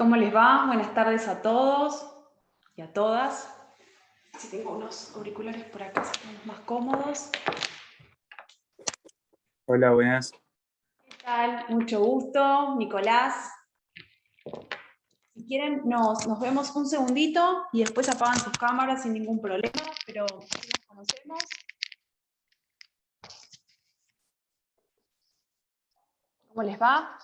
¿Cómo les va? Buenas tardes a todos y a todas. Si tengo unos auriculares por acá, son más cómodos. Hola, buenas. ¿Qué tal? Mucho gusto, Nicolás. Si quieren, nos vemos un segundito y después apagan sus cámaras sin ningún problema, pero así nos conocemos. ¿Cómo les va?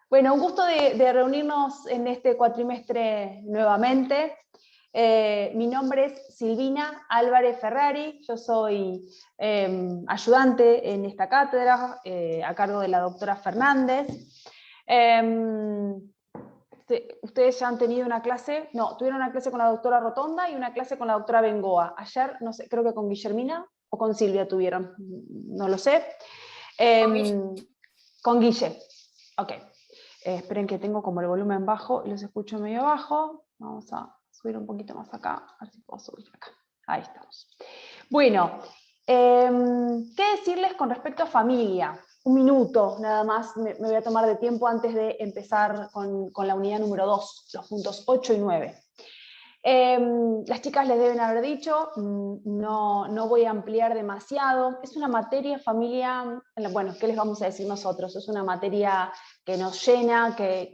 Bueno, un gusto de reunirnos en este cuatrimestre nuevamente. Mi nombre es Silvina Álvarez Ferrari, yo soy ayudante en esta cátedra a cargo de la doctora Fernández. Ustedes ya han tenido una clase, no, tuvieron una clase con la doctora Rotonda y una clase con la doctora Bengoa. Ayer, no sé, creo que con Guillermina o con Silvia tuvieron, no lo sé. Con Guille, ok. Esperen que tengo como el volumen bajo y los escucho medio bajo. Vamos a subir un poquito más acá, a ver si puedo subir acá. Ahí estamos. Bueno, ¿qué decirles con respecto a familia? Un minuto nada más me voy a tomar de tiempo antes de empezar con la unidad número 2, los puntos 8 y 9. Las chicas les deben haber dicho, no voy a ampliar demasiado, es una materia familia, bueno, ¿qué les vamos a decir nosotros? Es una materia que nos llena, que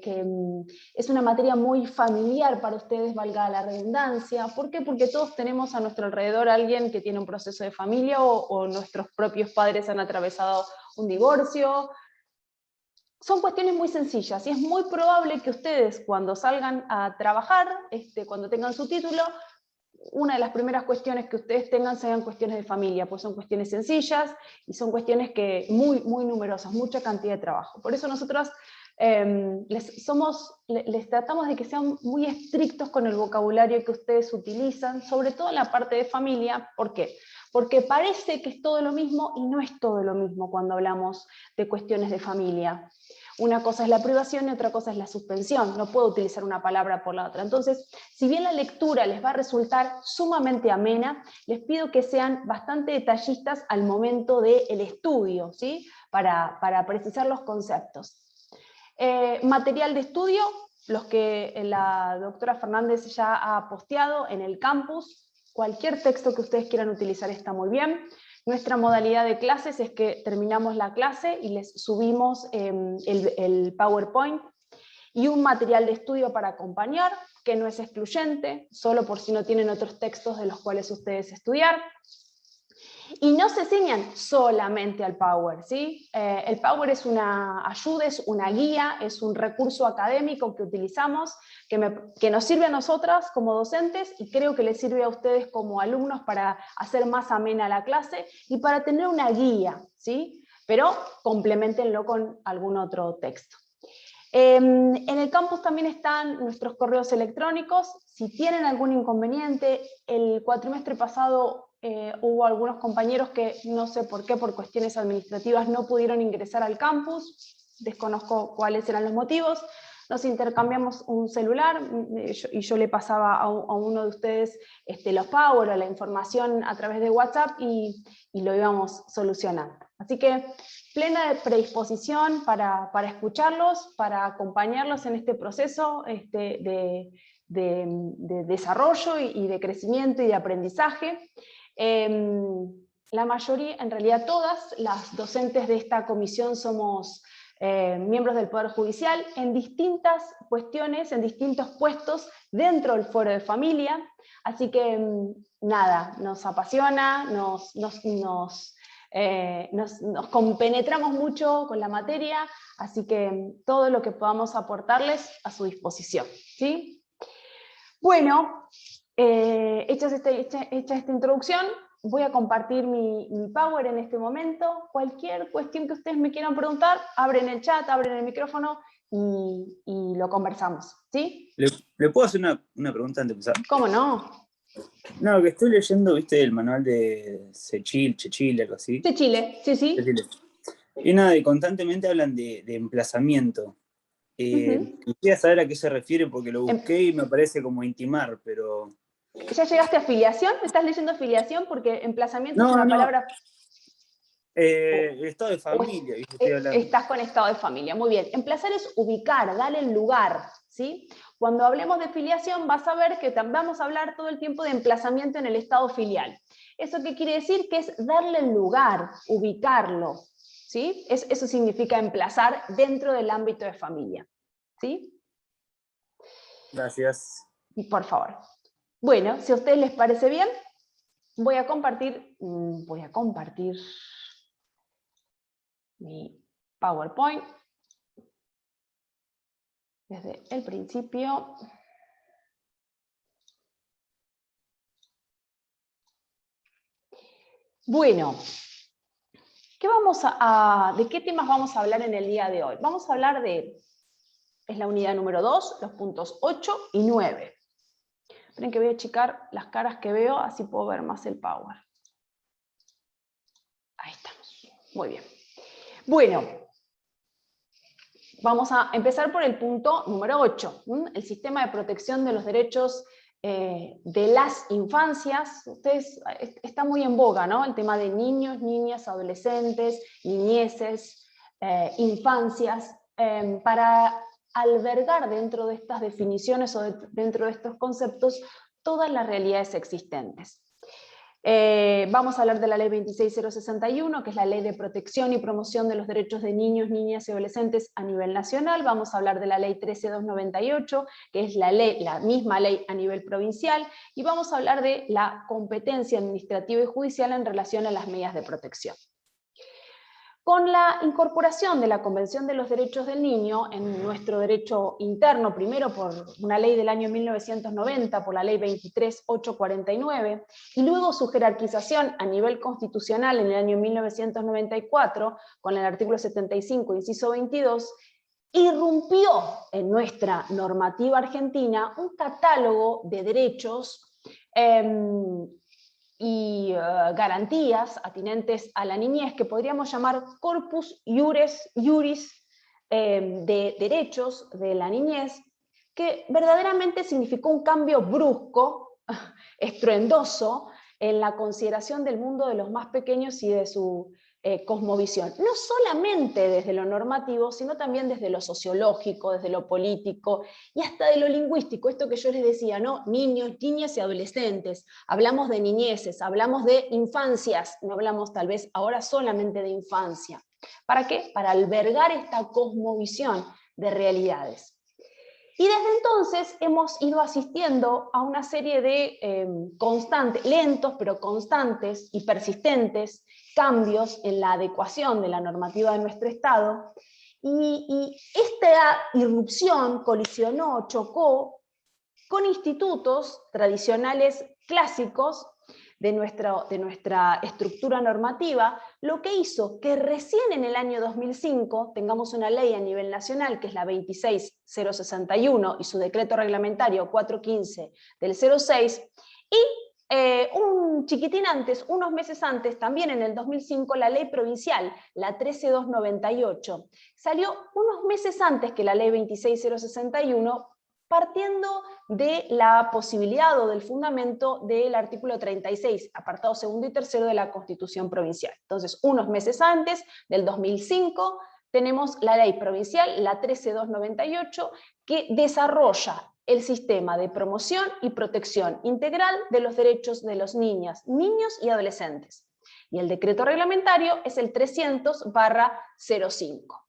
es una materia muy familiar para ustedes, valga la redundancia. ¿Por qué? Porque todos tenemos a nuestro alrededor a alguien que tiene un proceso de familia o nuestros propios padres han atravesado un divorcio. Son cuestiones muy sencillas y es muy probable que ustedes cuando salgan a trabajar, cuando tengan su título, una de las primeras cuestiones que ustedes tengan sean cuestiones de familia, pues son cuestiones sencillas y son cuestiones que muy numerosas, mucha cantidad de trabajo. Por eso nosotros les tratamos de que sean muy estrictos con el vocabulario que ustedes utilizan, sobre todo en la parte de familia. ¿Por qué? Porque parece que es todo lo mismo y no es todo lo mismo cuando hablamos de cuestiones de familia. Una cosa es la privación y otra cosa es la suspensión. No puedo utilizar una palabra por la otra. Entonces, si bien la lectura les va a resultar sumamente amena, les pido que sean bastante detallistas al momento del estudio, ¿sí? Para precisar los conceptos. Material de estudio, los que la doctora Fernández ya ha posteado en el campus. Cualquier texto que ustedes quieran utilizar está muy bien. Nuestra modalidad de clases es que terminamos la clase y les subimos el PowerPoint y un material de estudio para acompañar, que no es excluyente, solo por si no tienen otros textos de los cuales ustedes estudiar. Y no se ciñan solamente al Power, ¿sí? El Power es una ayuda, es una guía, es un recurso académico que utilizamos, que nos sirve a nosotras como docentes y creo que les sirve a ustedes como alumnos para hacer más amena la clase y para tener una guía, ¿sí? Pero complementenlo con algún otro texto. En el campus también están nuestros correos electrónicos. Si tienen algún inconveniente, el cuatrimestre pasado hubo algunos compañeros que no sé por qué, por cuestiones administrativas, no pudieron ingresar al campus. Desconozco cuáles eran los motivos. Nos intercambiamos un celular y yo le pasaba a uno de ustedes los power o la información a través de WhatsApp y lo íbamos solucionando. Así que plena predisposición para escucharlos, para acompañarlos en este proceso de desarrollo y de crecimiento y de aprendizaje. La mayoría, en realidad todas las docentes de esta comisión somos miembros del Poder Judicial en distintas cuestiones, en distintos puestos dentro del Foro de Familia, así que nada, nos apasiona, nos compenetramos mucho con la materia, así que todo lo que podamos aportarles a su disposición, ¿sí? Bueno, hecha esta introducción, voy a compartir mi Power en este momento. Cualquier cuestión que ustedes me quieran preguntar, abren el chat, abren el micrófono y lo conversamos, ¿sí? ¿Le puedo hacer una pregunta antes de empezar? ¿Cómo no? No, que estoy leyendo, viste, el manual de Chechil, algo así. De Chile, sí. Chile. Y nada, y constantemente hablan de emplazamiento. Quisiera saber a qué se refiere porque lo busqué y me parece como intimar, pero... ¿Ya llegaste a afiliación? ¿Estás leyendo afiliación? Porque emplazamiento es No, una palabra... Estado de familia, ¿viste? Estoy hablando. Estás con estado de familia, muy bien. Emplazar es ubicar, darle el lugar, ¿sí? Cuando hablemos de filiación vas a ver que vamos a hablar todo el tiempo de emplazamiento en el estado filial. ¿Eso qué quiere decir? Que es darle el lugar, ubicarlo, ¿sí? Eso significa emplazar dentro del ámbito de familia, ¿sí? Gracias. Por favor. Bueno, si a ustedes les parece bien, voy a compartir mi PowerPoint desde el principio. Bueno, ¿de qué temas vamos a hablar en el día de hoy? Vamos a hablar es la unidad número 2, los puntos 8 y 9. Esperen que voy a achicar las caras que veo, así puedo ver más el Power. Ahí estamos, muy bien. Bueno, vamos a empezar por el punto número 8, el sistema de protección de los derechos de las infancias. Está muy en boga, ¿no? El tema de niños, niñas, adolescentes, niñeces, infancias, para albergar dentro de estas definiciones o dentro de estos conceptos todas las realidades existentes. Vamos a hablar de la ley 26061, que es la ley de protección y promoción de los derechos de niños, niñas y adolescentes a nivel nacional. Vamos a hablar de la ley 13298, que es la misma ley a nivel provincial. Y vamos a hablar de la competencia administrativa y judicial en relación a las medidas de protección. Con la incorporación de la Convención de los Derechos del Niño en nuestro derecho interno, primero por una ley del año 1990, por la ley 23849, y luego su jerarquización a nivel constitucional en el año 1994, con el artículo 75, inciso 22, irrumpió en nuestra normativa argentina un catálogo de derechos y garantías atinentes a la niñez que podríamos llamar corpus iuris de derechos de la niñez, que verdaderamente significó un cambio brusco, estruendoso, en la consideración del mundo de los más pequeños y de su cosmovisión. No solamente desde lo normativo, sino también desde lo sociológico, desde lo político y hasta de lo lingüístico. Esto que yo les decía, ¿no? Niños, niñas y adolescentes. Hablamos de niñeces, hablamos de infancias, no hablamos tal vez ahora solamente de infancia. ¿Para qué? Para albergar esta cosmovisión de realidades. Y desde entonces hemos ido asistiendo a una serie de lentos pero constantes y persistentes cambios en la adecuación de la normativa de nuestro Estado, y esta irrupción colisionó, chocó con institutos tradicionales clásicos de nuestra estructura normativa, lo que hizo que recién en el año 2005 tengamos una ley a nivel nacional, que es la 26061, y su decreto reglamentario 415 del 06, y un chiquitín antes, unos meses antes, también en el 2005, la ley provincial, la 13298, salió unos meses antes que la ley 26061, partiendo de la posibilidad o del fundamento del artículo 36, apartado segundo y tercero de la Constitución Provincial. Entonces, unos meses antes, del 2005, tenemos la ley provincial, la 13298, que desarrolla el sistema de promoción y protección integral de los derechos de los niños y adolescentes. Y el decreto reglamentario es el 300/05.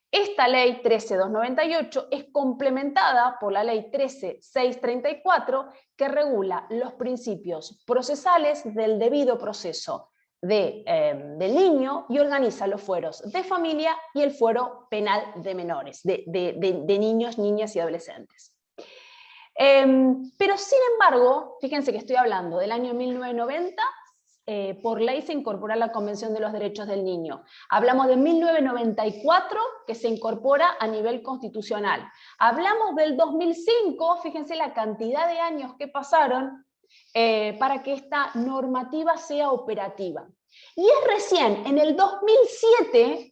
Esta ley 13298 es complementada por la ley 13634, que regula los principios procesales del debido proceso del niño y organiza los fueros de familia y el fuero penal de menores, de niños, niñas y adolescentes. Pero sin embargo, fíjense que estoy hablando del año 1990, por ley se incorpora la Convención de los Derechos del Niño. Hablamos de 1994, que se incorpora a nivel constitucional. Hablamos del 2005, fíjense la cantidad de años que pasaron para que esta normativa sea operativa. Y es recién en el 2007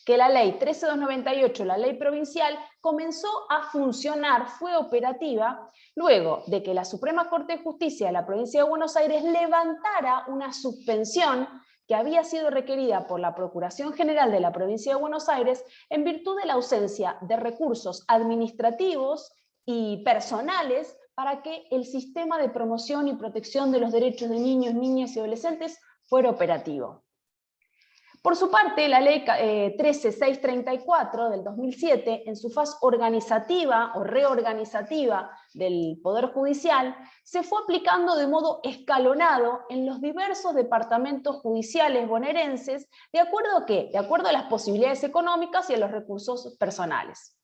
que la ley 13298, la ley provincial, comenzó a funcionar, fue operativa, luego de que la Suprema Corte de Justicia de la provincia de Buenos Aires levantara una suspensión que había sido requerida por la Procuración General de la Provincia de Buenos Aires en virtud de la ausencia de recursos administrativos y personales para que el sistema de promoción y protección de los derechos de niños, niñas y adolescentes fuera operativo. Por su parte, la Ley 13634 del 2007, en su fase organizativa o reorganizativa del Poder Judicial, se fue aplicando de modo escalonado en los diversos departamentos judiciales bonaerenses, ¿de acuerdo a qué? De acuerdo a las posibilidades económicas y a los recursos personales.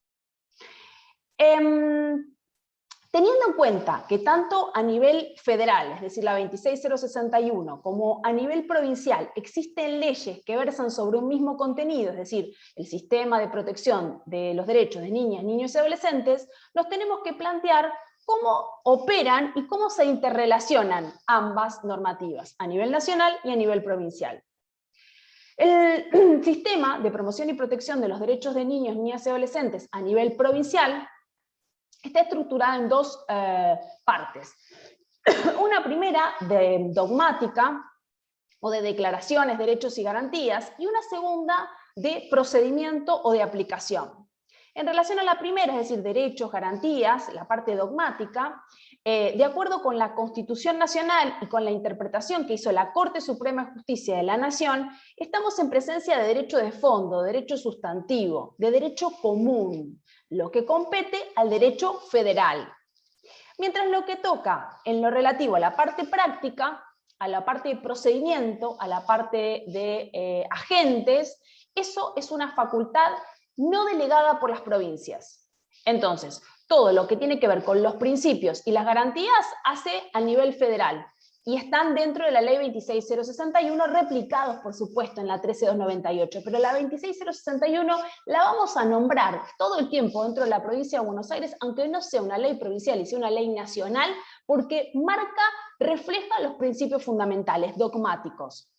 Teniendo en cuenta que tanto a nivel federal, es decir, la 26061, como a nivel provincial existen leyes que versan sobre un mismo contenido, es decir, el sistema de protección de los derechos de niñas, niños y adolescentes, nos tenemos que plantear cómo operan y cómo se interrelacionan ambas normativas, a nivel nacional y a nivel provincial. El sistema de promoción y protección de los derechos de niños, niñas y adolescentes a nivel provincial está estructurada en dos partes. Una primera de dogmática o de declaraciones, derechos y garantías, y una segunda de procedimiento o de aplicación. En relación a la primera, es decir, derechos, garantías, la parte dogmática, de acuerdo con la Constitución Nacional y con la interpretación que hizo la Corte Suprema de Justicia de la Nación, estamos en presencia de derecho de fondo, de derecho sustantivo, de derecho común, lo que compete al derecho federal. Mientras lo que toca en lo relativo a la parte práctica, a la parte de procedimiento, a la parte de agentes, eso es una facultad no delegada por las provincias. Entonces, todo lo que tiene que ver con los principios y las garantías hace a nivel federal, y están dentro de la ley 26061, replicados por supuesto en la 13298, pero la 26061 la vamos a nombrar todo el tiempo dentro de la provincia de Buenos Aires, aunque no sea una ley provincial y sea una ley nacional, porque refleja los principios fundamentales, dogmáticos.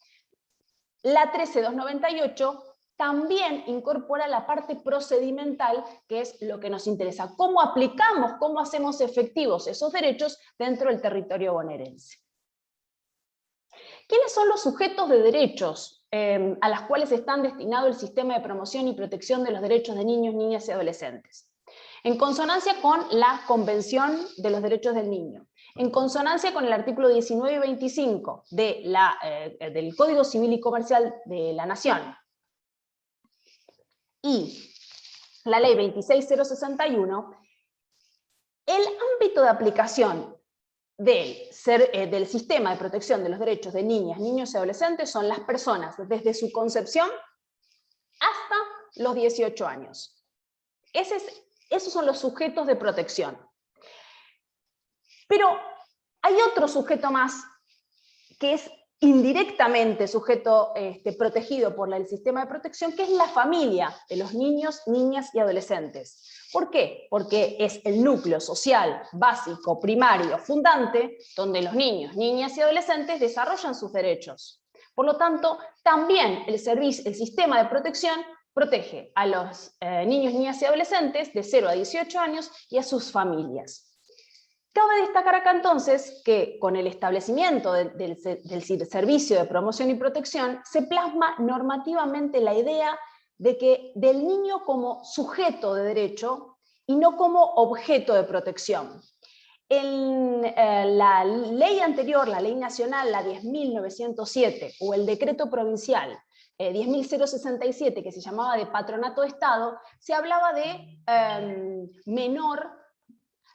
La 13298 también incorpora la parte procedimental, que es lo que nos interesa, cómo aplicamos, cómo hacemos efectivos esos derechos dentro del territorio bonaerense. ¿Quiénes son los sujetos de derechos a los cuales están destinados el sistema de promoción y protección de los derechos de niños, niñas y adolescentes? En consonancia con la Convención de los Derechos del Niño, en consonancia con el artículo 19 y 25 del Código Civil y Comercial de la Nación, y la Ley 26061, el ámbito de aplicación del sistema de protección de los derechos de niñas, niños y adolescentes son las personas desde su concepción hasta los 18 años. Esos son los sujetos de protección. Pero hay otro sujeto más que es indirectamente sujeto protegido por el sistema de protección, que es la familia de los niños, niñas y adolescentes. ¿Por qué? Porque es el núcleo social, básico, primario, fundante, donde los niños, niñas y adolescentes desarrollan sus derechos. Por lo tanto, también el sistema de protección protege a los niños, niñas y adolescentes de 0 a 18 años y a sus familias. Cabe destacar acá entonces que con el establecimiento del servicio de promoción y protección se plasma normativamente la idea del niño como sujeto de derecho y no como objeto de protección. En la ley anterior, la ley nacional, la 10.907, o el decreto provincial 10.067, que se llamaba de patronato de Estado, se hablaba de menor,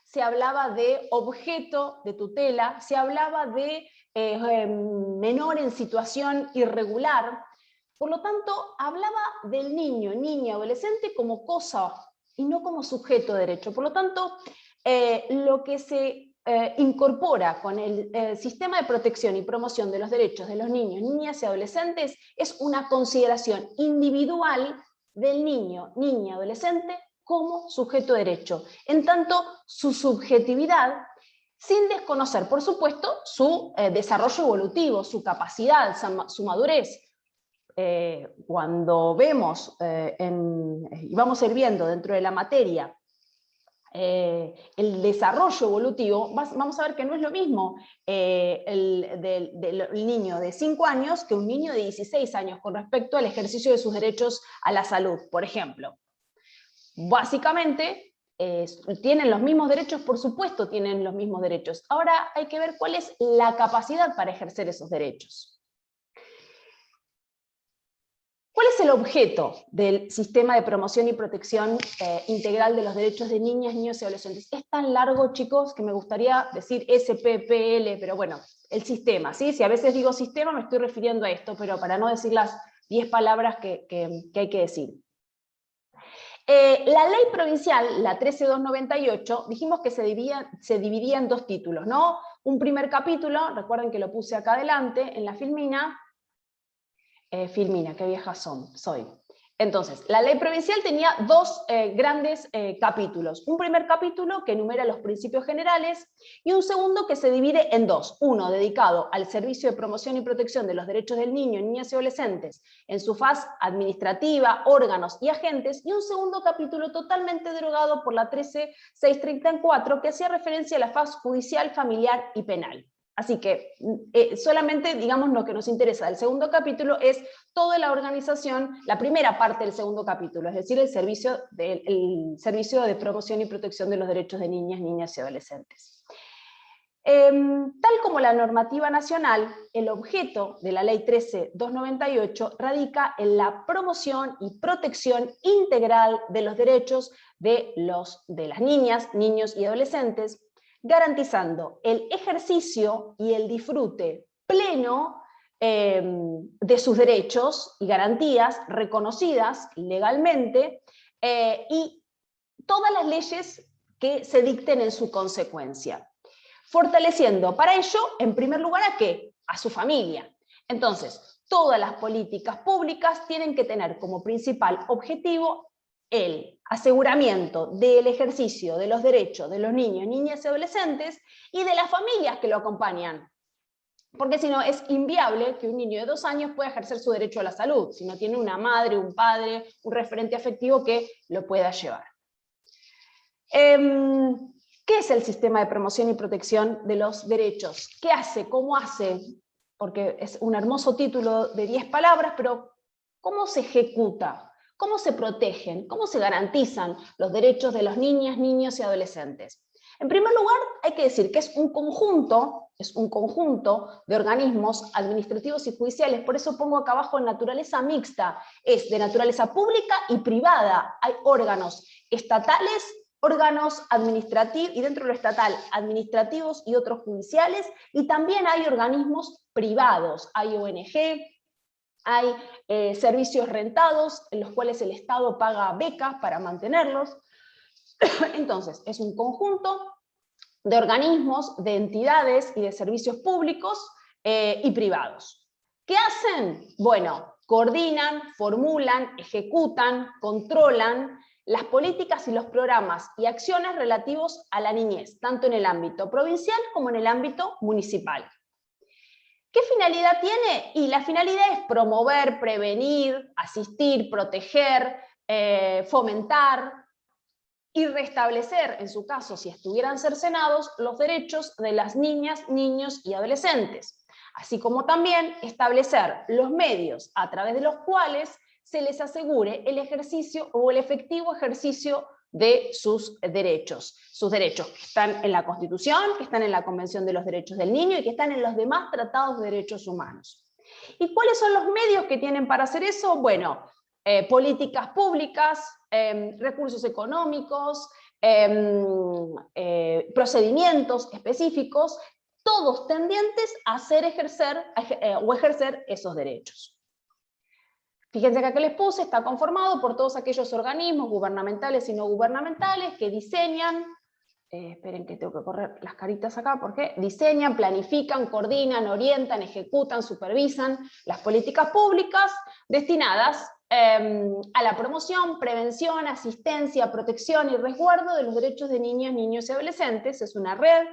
se hablaba de objeto de tutela, se hablaba de menor en situación irregular. Por lo tanto, hablaba del niño, niña, adolescente como cosa y no como sujeto de derecho. Por lo tanto, lo que se incorpora con el sistema de protección y promoción de los derechos de los niños, niñas y adolescentes es una consideración individual del niño, niña, adolescente como sujeto de derecho, en tanto su subjetividad, sin desconocer, por supuesto, su desarrollo evolutivo, su capacidad, su madurez. Cuando vemos, y vamos a ir viendo dentro de la materia, el desarrollo evolutivo, vamos a ver que no es lo mismo el niño de 5 años que un niño de 16 años con respecto al ejercicio de sus derechos a la salud, por ejemplo. Básicamente, ¿tienen los mismos derechos? Por supuesto tienen los mismos derechos. Ahora hay que ver cuál es la capacidad para ejercer esos derechos. ¿Cuál es el objeto del sistema de promoción y protección integral de los derechos de niñas, niños y adolescentes? Es tan largo, chicos, que me gustaría decir SPPL, pero bueno, el sistema, ¿sí? Si a veces digo sistema me estoy refiriendo a esto, pero para no decir las 10 palabras que hay que decir. La ley provincial, la 13298, dijimos que se dividía en 2 títulos, ¿no? Un primer capítulo, recuerden que lo puse acá adelante en la filmina. Filmina, qué vieja soy. Entonces, la ley provincial tenía 2 grandes capítulos. Un primer capítulo que enumera los principios generales y un segundo que se divide en 2. Uno dedicado al servicio de promoción y protección de los derechos del niño, niñas y adolescentes en su faz administrativa, órganos y agentes, y un segundo capítulo totalmente derogado por la 13634 que hacía referencia a la faz judicial, familiar y penal. Así que solamente, digamos, lo que nos interesa del segundo capítulo es toda la organización, la primera parte del segundo capítulo, es decir, el servicio de promoción y protección de los derechos de niñas, niñas y adolescentes. Tal como la normativa nacional, el objeto de la Ley 13298 radica en la promoción y protección integral de los derechos de las niñas, niños y adolescentes, garantizando el ejercicio y el disfrute pleno de sus derechos y garantías reconocidas legalmente y todas las leyes que se dicten en su consecuencia. Fortaleciendo para ello, en primer lugar, ¿a qué? A su familia. Entonces, todas las políticas públicas tienen que tener como principal objetivo el aseguramiento del ejercicio de los derechos de los niños, niñas y adolescentes y de las familias que lo acompañan. Porque si no, es inviable que un niño de 2 años pueda ejercer su derecho a la salud, si no tiene una madre, un padre, un referente afectivo que lo pueda llevar. ¿Qué es el sistema de promoción y protección de los derechos? ¿Qué hace? ¿Cómo hace? Porque es un hermoso título de 10 palabras, pero ¿cómo se ejecuta? ¿Cómo se protegen? ¿Cómo se garantizan los derechos de las niñas, niños y adolescentes? En primer lugar, hay que decir que es un conjunto de organismos administrativos y judiciales, por eso pongo acá abajo en naturaleza mixta, es de naturaleza pública y privada. Hay órganos estatales, órganos administrativos, y dentro de lo estatal, administrativos y otros judiciales, y también hay organismos privados, hay ONG, hay servicios rentados, en los cuales el Estado paga becas para mantenerlos. Entonces, es un conjunto de organismos, de entidades y de servicios públicos y privados. ¿Qué hacen? Bueno, coordinan, formulan, ejecutan, controlan las políticas y los programas y acciones relativos a la niñez, tanto en el ámbito provincial como en el ámbito municipal. ¿Qué finalidad tiene? Y la finalidad es promover, prevenir, asistir, proteger, fomentar y restablecer, en su caso, si estuvieran cercenados, los derechos de las niñas, niños y adolescentes, así como también establecer los medios a través de los cuales se les asegure el ejercicio o el efectivo ejercicio de sus derechos que están en la Constitución, que están en la Convención de los Derechos del Niño y que están en los demás tratados de derechos humanos. ¿Y cuáles son los medios que tienen para hacer eso? Bueno, políticas públicas, recursos económicos, procedimientos específicos, todos tendientes a ejercer esos derechos. Fíjense que acá les puse, está conformado por todos aquellos organismos gubernamentales y no gubernamentales que diseñan, esperen que tengo que correr las caritas acá, porque diseñan, planifican, coordinan, orientan, ejecutan, supervisan las políticas públicas destinadas a la promoción, prevención, asistencia, protección y resguardo de los derechos de niñas, niños y adolescentes. Es una red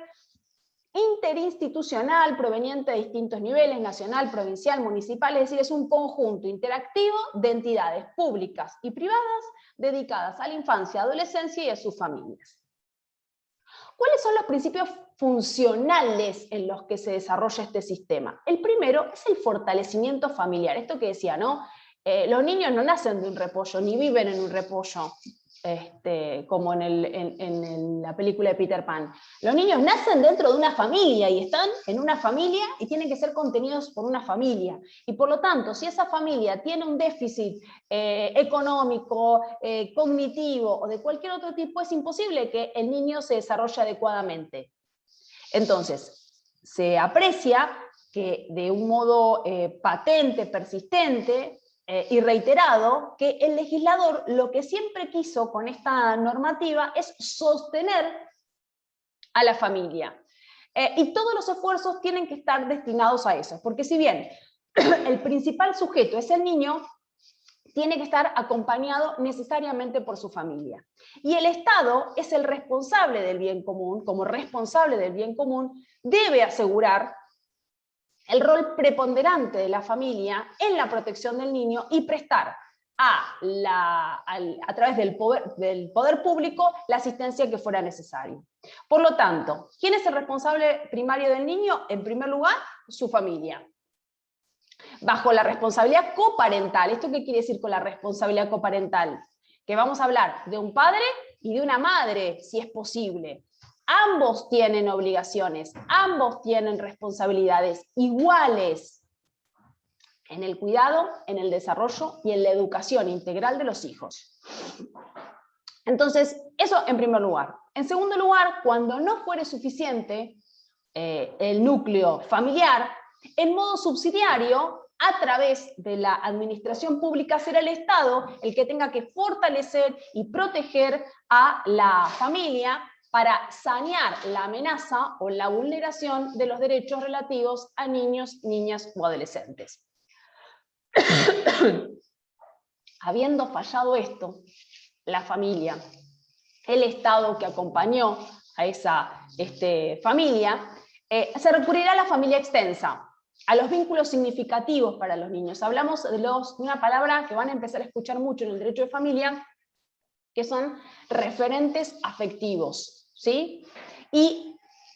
interinstitucional proveniente de distintos niveles, nacional, provincial, municipal, es decir, es un conjunto interactivo de entidades públicas y privadas dedicadas a la infancia, adolescencia y a sus familias. ¿Cuáles son los principios funcionales en los que se desarrolla este sistema? El primero es el fortalecimiento familiar. Esto que decía, ¿no? Los niños no nacen de un repollo, ni viven en un repollo, como en la película de Peter Pan. Los niños nacen dentro de una familia y están en una familia y tienen que ser contenidos por una familia. Y por lo tanto, si esa familia tiene un déficit económico, cognitivo o de cualquier otro tipo, es imposible que el niño se desarrolle adecuadamente. Entonces, se aprecia que de un modo patente, persistente, y reiterado, que el legislador lo que siempre quiso con esta normativa es sostener a la familia. Y todos los esfuerzos tienen que estar destinados a eso, porque si bien el principal sujeto es el niño, tiene que estar acompañado necesariamente por su familia. Y el Estado es el responsable del bien común, como responsable del bien común, debe asegurar el rol preponderante de la familia en la protección del niño y prestar a través del poder público la asistencia que fuera necesario. Por lo tanto, ¿quién es el responsable primario del niño? En primer lugar, su familia. Bajo la responsabilidad coparental. ¿Esto qué quiere decir con la responsabilidad coparental? Que vamos a hablar de un padre y de una madre, si es posible. Ambos tienen obligaciones, ambos tienen responsabilidades iguales en el cuidado, en el desarrollo y en la educación integral de los hijos. Entonces, eso en primer lugar. En segundo lugar, cuando no fuere suficiente el núcleo familiar, en modo subsidiario, a través de la administración pública, será el Estado el que tenga que fortalecer y proteger a la familia para sanear la amenaza o la vulneración de los derechos relativos a niños, niñas o adolescentes. Habiendo fallado esto, la familia, el Estado que acompañó a esa familia, se recurrirá a la familia extensa, a los vínculos significativos para los niños. Hablamos de una palabra que van a empezar a escuchar mucho en el derecho de familia, que son referentes afectivos, ¿sí? Y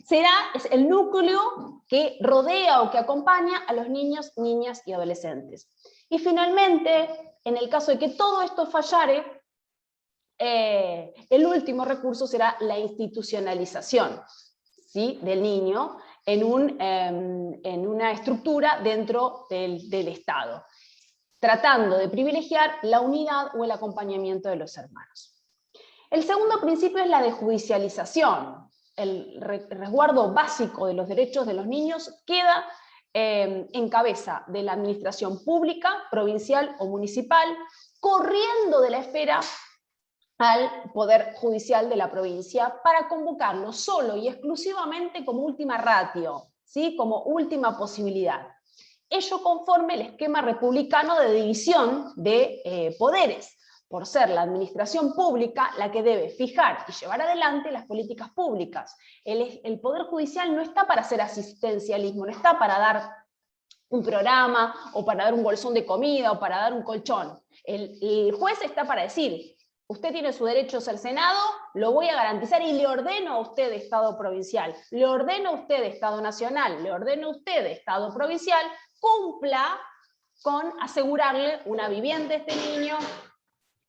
es el núcleo que rodea o que acompaña a los niños, niñas y adolescentes. Y finalmente, en el caso de que todo esto fallare, el último recurso será la institucionalización, ¿sí?, del niño en una estructura dentro del Estado, tratando de privilegiar la unidad o el acompañamiento de los hermanos. El segundo principio es la desjudicialización. El resguardo básico de los derechos de los niños queda en cabeza de la administración pública, provincial o municipal, corriendo de la esfera al Poder Judicial de la provincia para convocarlo solo y exclusivamente como última ratio, ¿sí?, como última posibilidad. Ello conforme el esquema republicano de división de poderes, por ser la administración pública la que debe fijar y llevar adelante las políticas públicas. El Poder Judicial no está para hacer asistencialismo, no está para dar un programa, o para dar un bolsón de comida, o para dar un colchón. El juez está para decir: usted tiene su derecho a ser Senado, lo voy a garantizar y le ordeno a usted, Estado provincial, le ordeno a usted, Estado nacional, le ordeno a usted, Estado provincial, cumpla con asegurarle una vivienda a este niño,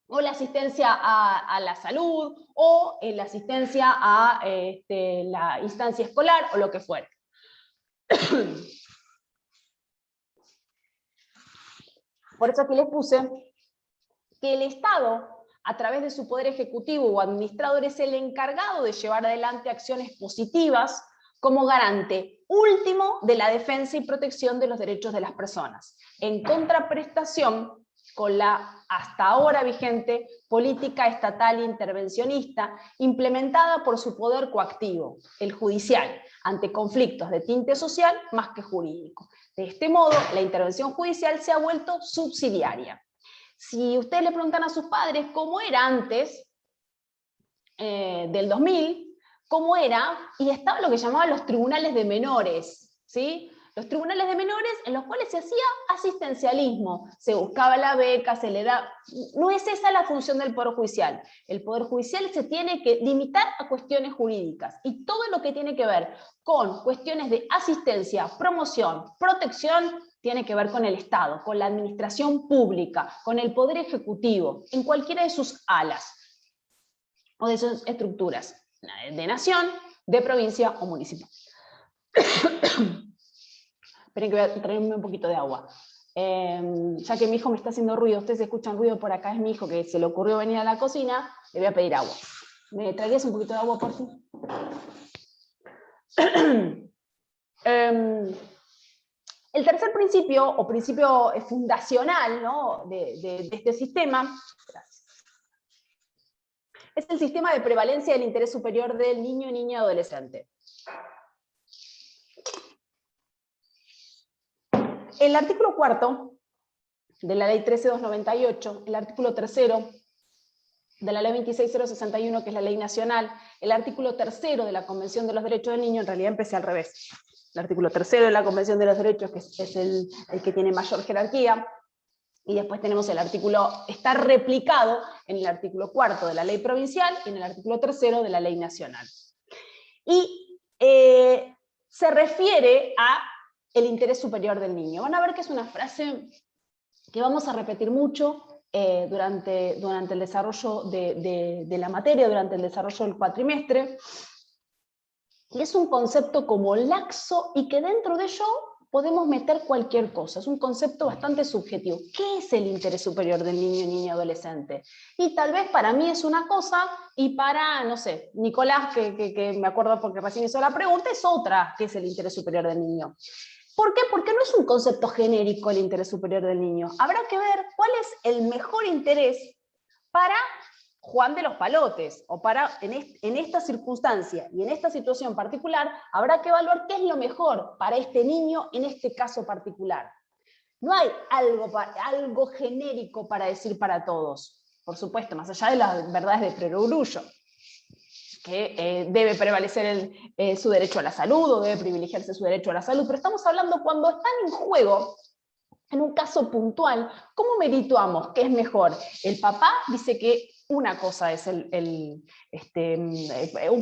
o la asistencia a la salud, o la asistencia a la instancia escolar, o lo que fuera. Por eso aquí les puse que el Estado, a través de su poder ejecutivo o administrador, es el encargado de llevar adelante acciones positivas como garante último de la defensa y protección de los derechos de las personas, en contraprestación con la hasta ahora vigente política estatal intervencionista implementada por su poder coactivo, el judicial, ante conflictos de tinte social más que jurídico. De este modo, la intervención judicial se ha vuelto subsidiaria. Si ustedes le preguntan a sus padres cómo era antes del 2000, cómo era, y estaba lo que llamaban los tribunales de menores, ¿sí? los tribunales de menores en los cuales se hacía asistencialismo, se buscaba la beca, se le da... No es esa la función del Poder Judicial. El Poder Judicial se tiene que limitar a cuestiones jurídicas, y todo lo que tiene que ver con cuestiones de asistencia, promoción, protección, tiene que ver con el Estado, con la administración pública, con el Poder Ejecutivo, en cualquiera de sus alas o de sus estructuras, de nación, de provincia o municipio. Esperen que voy a traerme un poquito de agua. Ya que mi hijo me está haciendo ruido, ustedes escuchan ruido por acá, es mi hijo que se le ocurrió venir a la cocina, le voy a pedir agua. ¿Me traerías un poquito de agua, por favor? El tercer principio, o principio fundacional, ¿no?, de este sistema, es el sistema de prevalencia del interés superior del niño, niña, adolescente. El artículo 4 de la ley 13298, el artículo 3 de la ley 26061, que es la ley nacional, el artículo 3 de la Convención de los Derechos del Niño, en realidad empecé al revés. El artículo 3 de la Convención de los Derechos, que es el que tiene mayor jerarquía, y después tenemos el artículo, está replicado en el artículo 4 de la ley provincial y en el artículo 3 de la ley nacional. Y se refiere a el interés superior del niño. Van a ver que es una frase que vamos a repetir mucho durante el desarrollo de la materia, durante el desarrollo del cuatrimestre. Y es un concepto como laxo y que dentro de ello podemos meter cualquier cosa. Es un concepto bastante subjetivo. ¿Qué es el interés superior del niño, niña, adolescente? Y tal vez para mí es una cosa, y para, no sé, Nicolás, que me acuerdo porque recién hizo la pregunta, es otra, que es el interés superior del niño. ¿Por qué? Porque no es un concepto genérico el interés superior del niño. Habrá que ver cuál es el mejor interés para Juan de los Palotes, o para, en esta circunstancia y en esta situación particular, habrá que evaluar qué es lo mejor para este niño en este caso particular. No hay algo genérico para decir para todos, por supuesto, más allá de las verdades de perogrullo, que debe prevalecer su derecho a la salud, o debe privilegiarse su derecho a la salud, pero estamos hablando cuando están en juego, en un caso puntual, ¿cómo merituamos qué es mejor? El papá dice que una cosa es un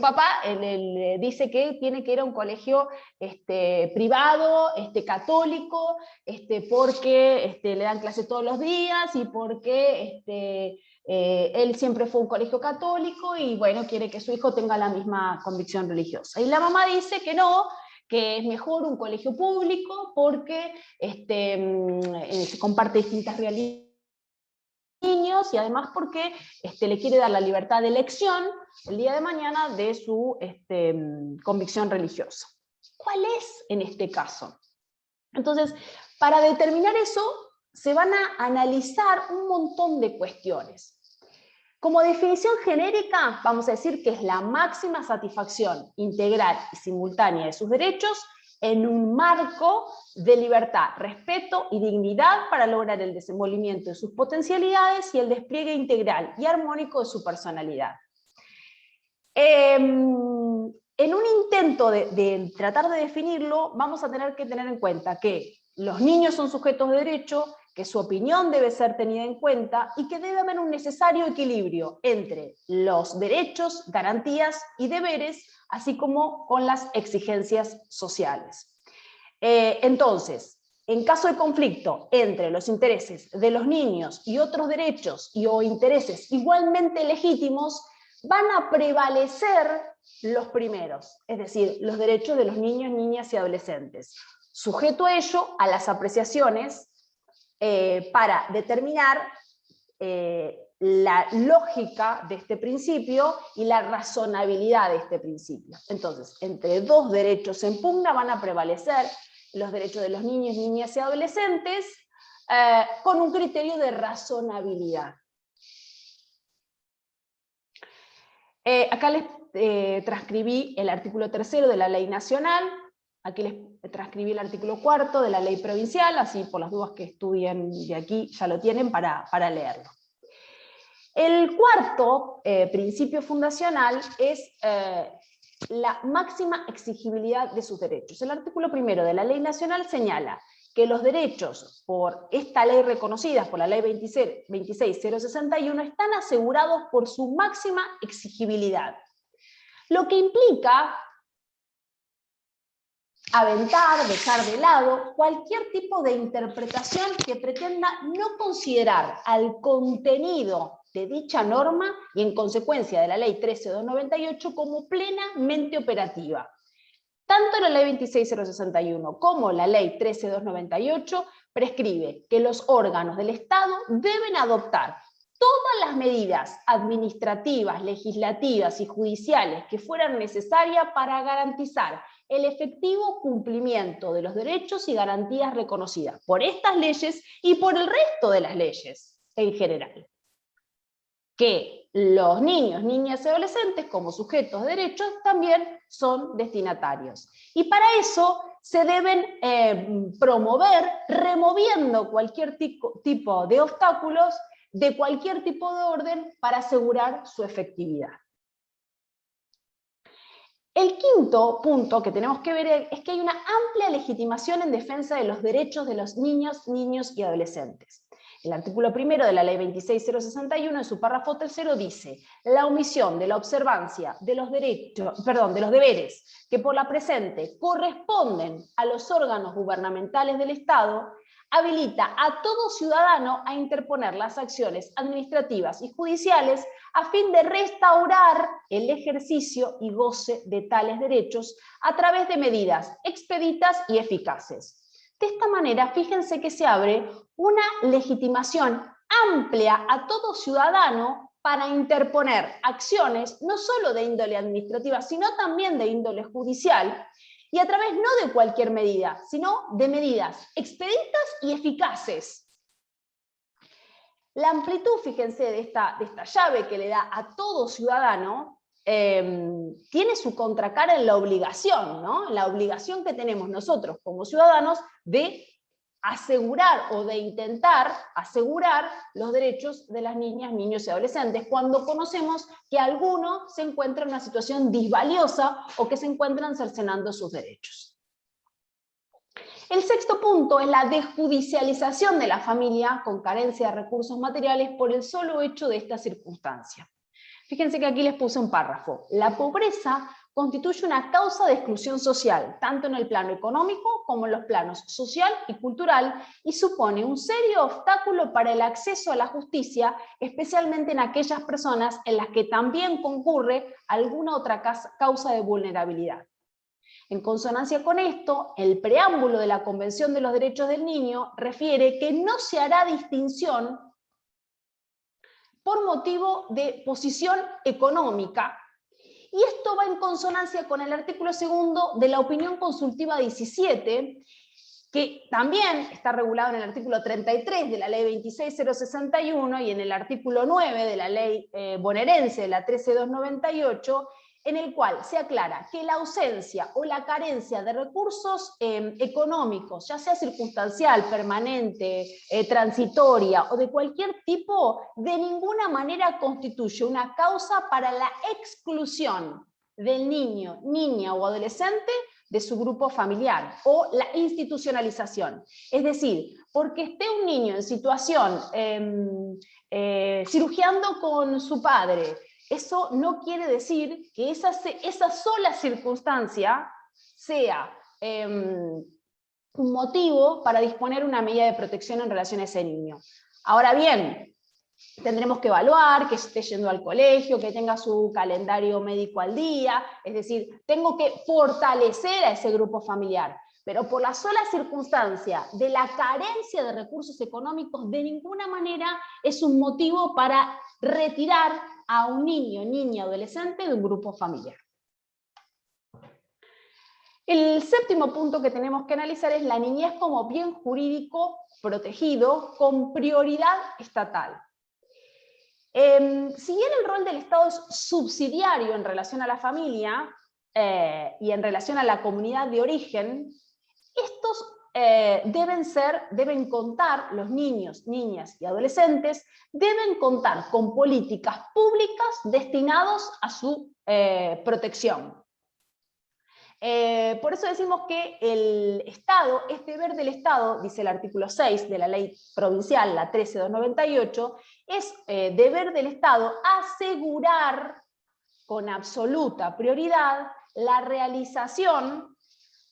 papá dice que tiene que ir a un colegio privado, católico, porque le dan clase todos los días, y porque él siempre fue a un colegio católico, y bueno, quiere que su hijo tenga la misma convicción religiosa. Y la mamá dice que no, que es mejor un colegio público porque se comparte distintas realidades niños, y además porque le quiere dar la libertad de elección el día de mañana de su convicción religiosa. ¿Cuál es en este caso? Entonces, para determinar eso, se van a analizar un montón de cuestiones. Como definición genérica, vamos a decir que es la máxima satisfacción integral y simultánea de sus derechos en un marco de libertad, respeto y dignidad para lograr el desenvolvimiento de sus potencialidades y el despliegue integral y armónico de su personalidad. En un intento de tratar de definirlo, vamos a tener que tener en cuenta que los niños son sujetos de derecho, que su opinión debe ser tenida en cuenta, y que debe haber un necesario equilibrio entre los derechos, garantías y deberes, así como con las exigencias sociales. Entonces, en caso de conflicto entre los intereses de los niños y otros derechos o intereses igualmente legítimos, van a prevalecer los primeros, es decir, los derechos de los niños, niñas y adolescentes, sujeto a ello a las apreciaciones para determinar la lógica de este principio y la razonabilidad de este principio. Entonces, entre dos derechos en pugna van a prevalecer los derechos de los niños, niñas y adolescentes con un criterio de razonabilidad. Acá les transcribí el artículo 3 de la ley nacional, aquí les transcribí el artículo 4 de la ley provincial, así por las dudas que estudien de aquí ya lo tienen para leerlo. El cuarto principio fundacional es la máxima exigibilidad de sus derechos. El artículo 1 de la Ley Nacional señala que los derechos por esta ley reconocidas, por la Ley 26061, están asegurados por su máxima exigibilidad. Lo que implica aventar, dejar de lado cualquier tipo de interpretación que pretenda no considerar al contenido de dicha norma y en consecuencia de la Ley 13298 como plenamente operativa. Tanto la Ley 26061 como la Ley 13298 prescribe que los órganos del Estado deben adoptar todas las medidas administrativas, legislativas y judiciales que fueran necesarias para garantizar el efectivo cumplimiento de los derechos y garantías reconocidas por estas leyes y por el resto de las leyes en general. Que los niños, niñas y adolescentes como sujetos de derechos también son destinatarios. Y para eso se deben promover removiendo cualquier tipo de obstáculos de cualquier tipo de orden para asegurar su efectividad. El quinto punto que tenemos que ver es que hay una amplia legitimación en defensa de los derechos de los niños, niños y adolescentes. El artículo 1 de la Ley 26061, en su párrafo 3, dice: la omisión de la observancia de los deberes que por la presente corresponden a los órganos gubernamentales del Estado habilita a todo ciudadano a interponer las acciones administrativas y judiciales a fin de restaurar el ejercicio y goce de tales derechos a través de medidas expeditas y eficaces. De esta manera, fíjense que se abre una legitimación amplia a todo ciudadano para interponer acciones no solo de índole administrativa, sino también de índole judicial, y a través no de cualquier medida, sino de medidas expeditas y eficaces. La amplitud, fíjense, de esta llave que le da a todo ciudadano, tiene su contracara en la obligación, ¿no? La obligación que tenemos nosotros como ciudadanos de asegurar o de intentar asegurar los derechos de las niñas, niños y adolescentes cuando conocemos que alguno se encuentra en una situación disvaliosa o que se encuentran cercenando sus derechos. El sexto punto es la desjudicialización de la familia con carencia de recursos materiales por el solo hecho de esta circunstancia. Fíjense que aquí les puse un párrafo. La pobreza constituye una causa de exclusión social, tanto en el plano económico como en los planos social y cultural, y supone un serio obstáculo para el acceso a la justicia, especialmente en aquellas personas en las que también concurre alguna otra causa de vulnerabilidad. En consonancia con esto, el preámbulo de la Convención de los Derechos del Niño refiere que no se hará distinción por motivo de posición económica. Y esto va en consonancia con el artículo 2 de la opinión consultiva 17, que también está regulado en el artículo 33 de la Ley 26061 y en el artículo 9 de la Ley bonaerense de la 13298, en el cual se aclara que la ausencia o la carencia de recursos económicos, ya sea circunstancial, permanente, transitoria o de cualquier tipo, de ninguna manera constituye una causa para la exclusión del niño, niña o adolescente de su grupo familiar o la institucionalización. Es decir, porque esté un niño en situación cirugiando con su padre, eso no quiere decir que esa sola circunstancia sea un motivo para disponer una medida de protección en relación a ese niño. Ahora bien, tendremos que evaluar que esté yendo al colegio, que tenga su calendario médico al día, es decir, tengo que fortalecer a ese grupo familiar. Pero por la sola circunstancia de la carencia de recursos económicos, de ninguna manera es un motivo para retirar a un niño, niña, adolescente de un grupo familiar. El séptimo punto que tenemos que analizar es la niñez como bien jurídico protegido con prioridad estatal. Si bien el rol del Estado es subsidiario en relación a la familia y en relación a la comunidad de origen, estos deben contar, los niños, niñas y adolescentes, deben contar con políticas públicas destinadas a su protección. Por eso decimos que el Estado, es deber del Estado, dice el artículo 6 de la ley provincial, la 13298, es deber del Estado asegurar con absoluta prioridad la realización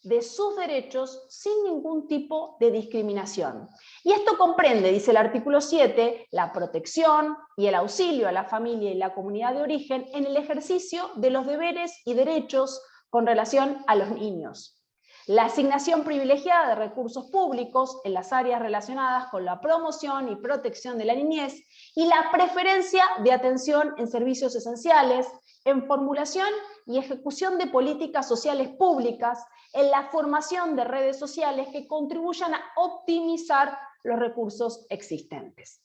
de sus derechos sin ningún tipo de discriminación. Y esto comprende, dice el artículo 7, la protección y el auxilio a la familia y la comunidad de origen en el ejercicio de los deberes y derechos con relación a los niños. La asignación privilegiada de recursos públicos en las áreas relacionadas con la promoción y protección de la niñez y la preferencia de atención en servicios esenciales, en formulación y ejecución de políticas sociales públicas, en la formación de redes sociales que contribuyan a optimizar los recursos existentes.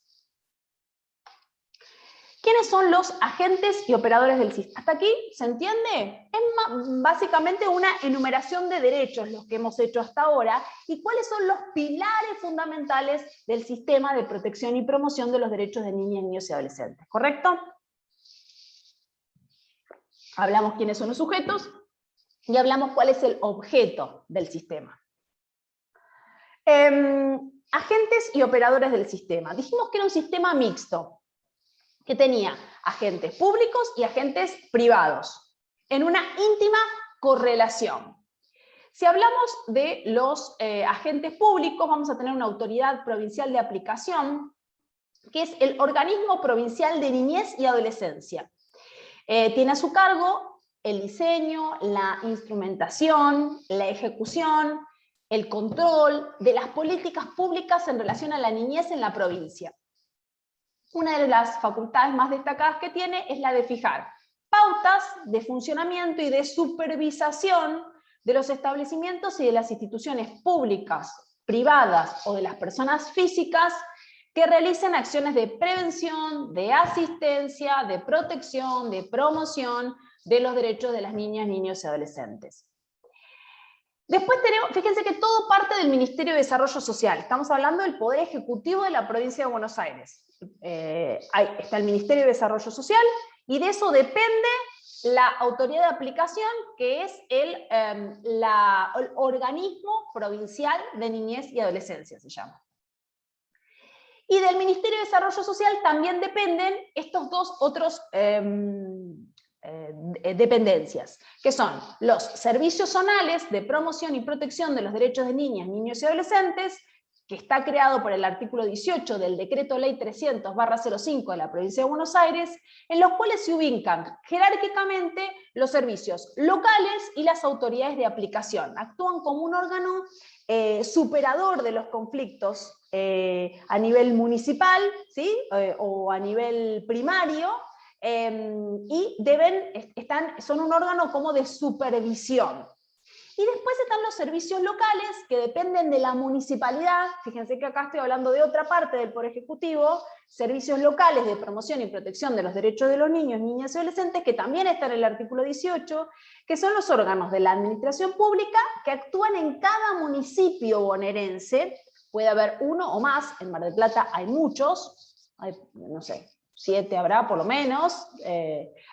¿Quiénes son los agentes y operadores del sistema? ¿Hasta aquí se entiende? Es básicamente una enumeración de derechos los que hemos hecho hasta ahora y cuáles son los pilares fundamentales del sistema de protección y promoción de los derechos de niñas, niños y adolescentes, ¿correcto? Hablamos quiénes son los sujetos y hablamos cuál es el objeto del sistema. Agentes y operadores del sistema. Dijimos que era un sistema mixto, que tenía agentes públicos y agentes privados, en una íntima correlación. Si hablamos de los agentes públicos, vamos a tener una autoridad provincial de aplicación, que es el Organismo Provincial de Niñez y Adolescencia. Tiene a su cargo el diseño, la instrumentación, la ejecución, el control de las políticas públicas en relación a la niñez en la provincia. Una de las facultades más destacadas que tiene es la de fijar pautas de funcionamiento y de supervisación de los establecimientos y de las instituciones públicas, privadas o de las personas físicas que realicen acciones de prevención, de asistencia, de protección, de promoción de los derechos de las niñas, niños y adolescentes. Después tenemos, fíjense que todo parte del Ministerio de Desarrollo Social. Estamos hablando del Poder Ejecutivo de la Provincia de Buenos Aires. Ahí está el Ministerio de Desarrollo Social y de eso depende la autoridad de aplicación, que es el Organismo Provincial de Niñez y Adolescencia, se llama. Y del Ministerio de Desarrollo Social también dependen estos dos otros dependencias, que son los servicios zonales de promoción y protección de los derechos de niñas, niños y adolescentes, que está creado por el artículo 18 del Decreto Ley 300/05 de la Provincia de Buenos Aires, en los cuales se ubican jerárquicamente los servicios locales y las autoridades de aplicación. Actúan como un órgano superador de los conflictos a nivel municipal, ¿sí? O a nivel primario, y son un órgano como de supervisión. Y después están los servicios locales que dependen de la municipalidad. Fíjense que acá estoy hablando de otra parte del Poder Ejecutivo, servicios locales de promoción y protección de los derechos de los niños, niñas y adolescentes, que también está en el artículo 18, que son los órganos de la administración pública que actúan en cada municipio bonaerense. Puede haber uno o más, en Mar del Plata hay muchos, hay, no sé, 7 habrá por lo menos,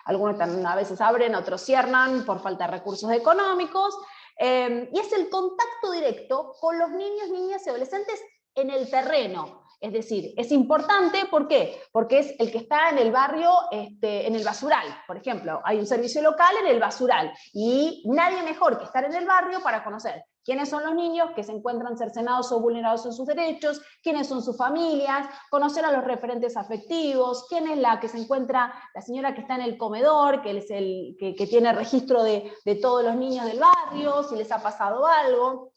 algunos también a veces abren, otros cierran por falta de recursos económicos, y es el contacto directo con los niños, niñas y adolescentes en el terreno. Es decir, es importante, ¿por qué? Porque es el que está en el barrio, en el basural, por ejemplo. Hay un servicio local en el basural, y nadie mejor que estar en el barrio para conocer quiénes son los niños que se encuentran cercenados o vulnerados en sus derechos, quiénes son sus familias, conocer a los referentes afectivos, quién es la que se encuentra, la señora que está en el comedor, que es el que tiene registro de todos los niños del barrio, si les ha pasado algo.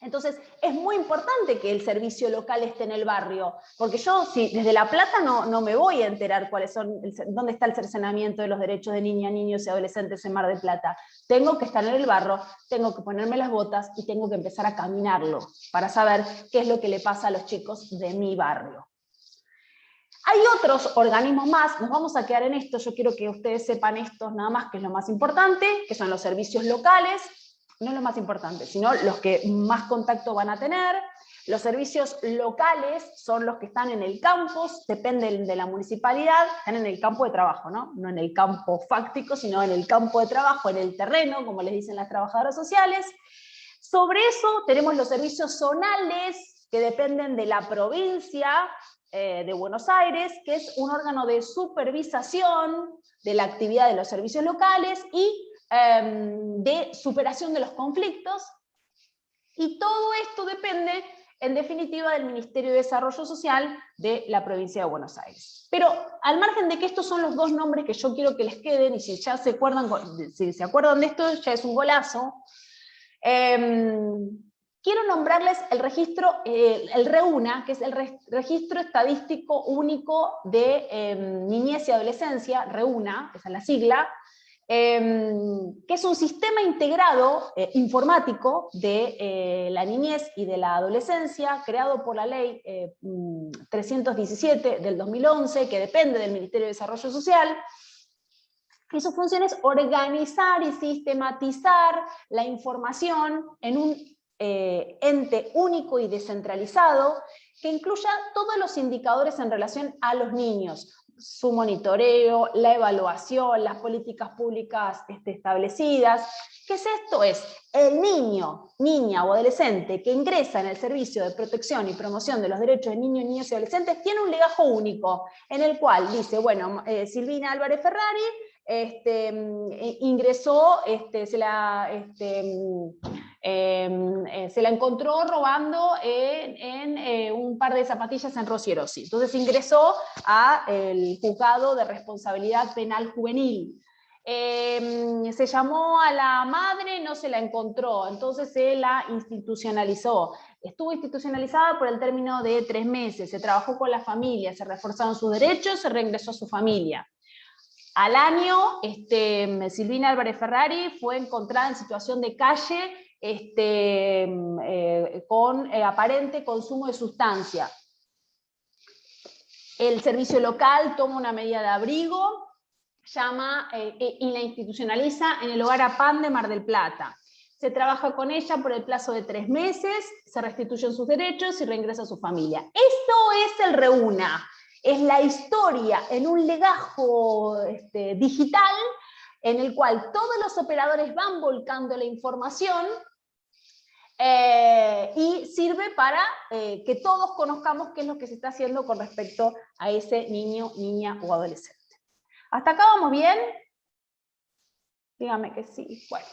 Entonces, es muy importante que el servicio local esté en el barrio, porque yo, si desde La Plata no me voy a enterar dónde está el cercenamiento de los derechos de niñas, niños y adolescentes en Mar del Plata. Tengo que estar en el barrio, tengo que ponerme las botas y tengo que empezar a caminarlo para saber qué es lo que le pasa a los chicos de mi barrio. Hay otros organismos más, nos vamos a quedar en esto, yo quiero que ustedes sepan estos nada más, que es lo más importante, que son los servicios locales. No es lo más importante, sino los que más contacto van a tener. Los servicios locales son los que están en el campus, dependen de la municipalidad, están en el campo de trabajo, ¿no? No en el campo fáctico, sino en el campo de trabajo, en el terreno, como les dicen las trabajadoras sociales. Sobre eso tenemos los servicios zonales, que dependen de la provincia de Buenos Aires, que es un órgano de supervisación de la actividad de los servicios locales y de superación de los conflictos. Y todo esto depende, en definitiva, del Ministerio de Desarrollo Social de la provincia de Buenos Aires. Pero al margen de que estos son los dos nombres que yo quiero que les queden, y si ya se acuerdan, si se acuerdan de esto, ya es un golazo. Quiero nombrarles el registro, el REUNA, que es el Registro Estadístico Único de Niñez y Adolescencia, REUNA, esa es la sigla, que es un sistema integrado informático de la niñez y de la adolescencia, creado por la ley 317 del 2011, que depende del Ministerio de Desarrollo Social, y su función es organizar y sistematizar la información en un ente único y descentralizado que incluya todos los indicadores en relación a los niños, su monitoreo, la evaluación, las políticas públicas establecidas. ¿Qué es esto? Es el niño, niña o adolescente que ingresa en el servicio de protección y promoción de los derechos de niños, niñas y adolescentes tiene un legajo único, en el cual dice, bueno, Silvina Álvarez Ferrari ingresó, se la encontró robando en un par de zapatillas en Rossi. Entonces ingresó al juzgado de responsabilidad penal juvenil. Se llamó a la madre, no se la encontró, entonces se la institucionalizó. Estuvo institucionalizada por el término de 3 meses, se trabajó con la familia, se reforzaron sus derechos, se reingresó a su familia. Al año, Silvina Álvarez Ferrari fue encontrada en situación de calle con aparente consumo de sustancia. El servicio local toma una medida de abrigo, llama y la institucionaliza en el Hogar APAN de Mar del Plata. Se trabaja con ella por el plazo de 3 meses, se restituyen sus derechos y reingresa a su familia. Esto es el REUNA. Es la historia en un legajo digital en el cual todos los operadores van volcando la información y sirve para que todos conozcamos qué es lo que se está haciendo con respecto a ese niño, niña o adolescente. ¿Hasta acá vamos bien? Dígame que sí. Bueno.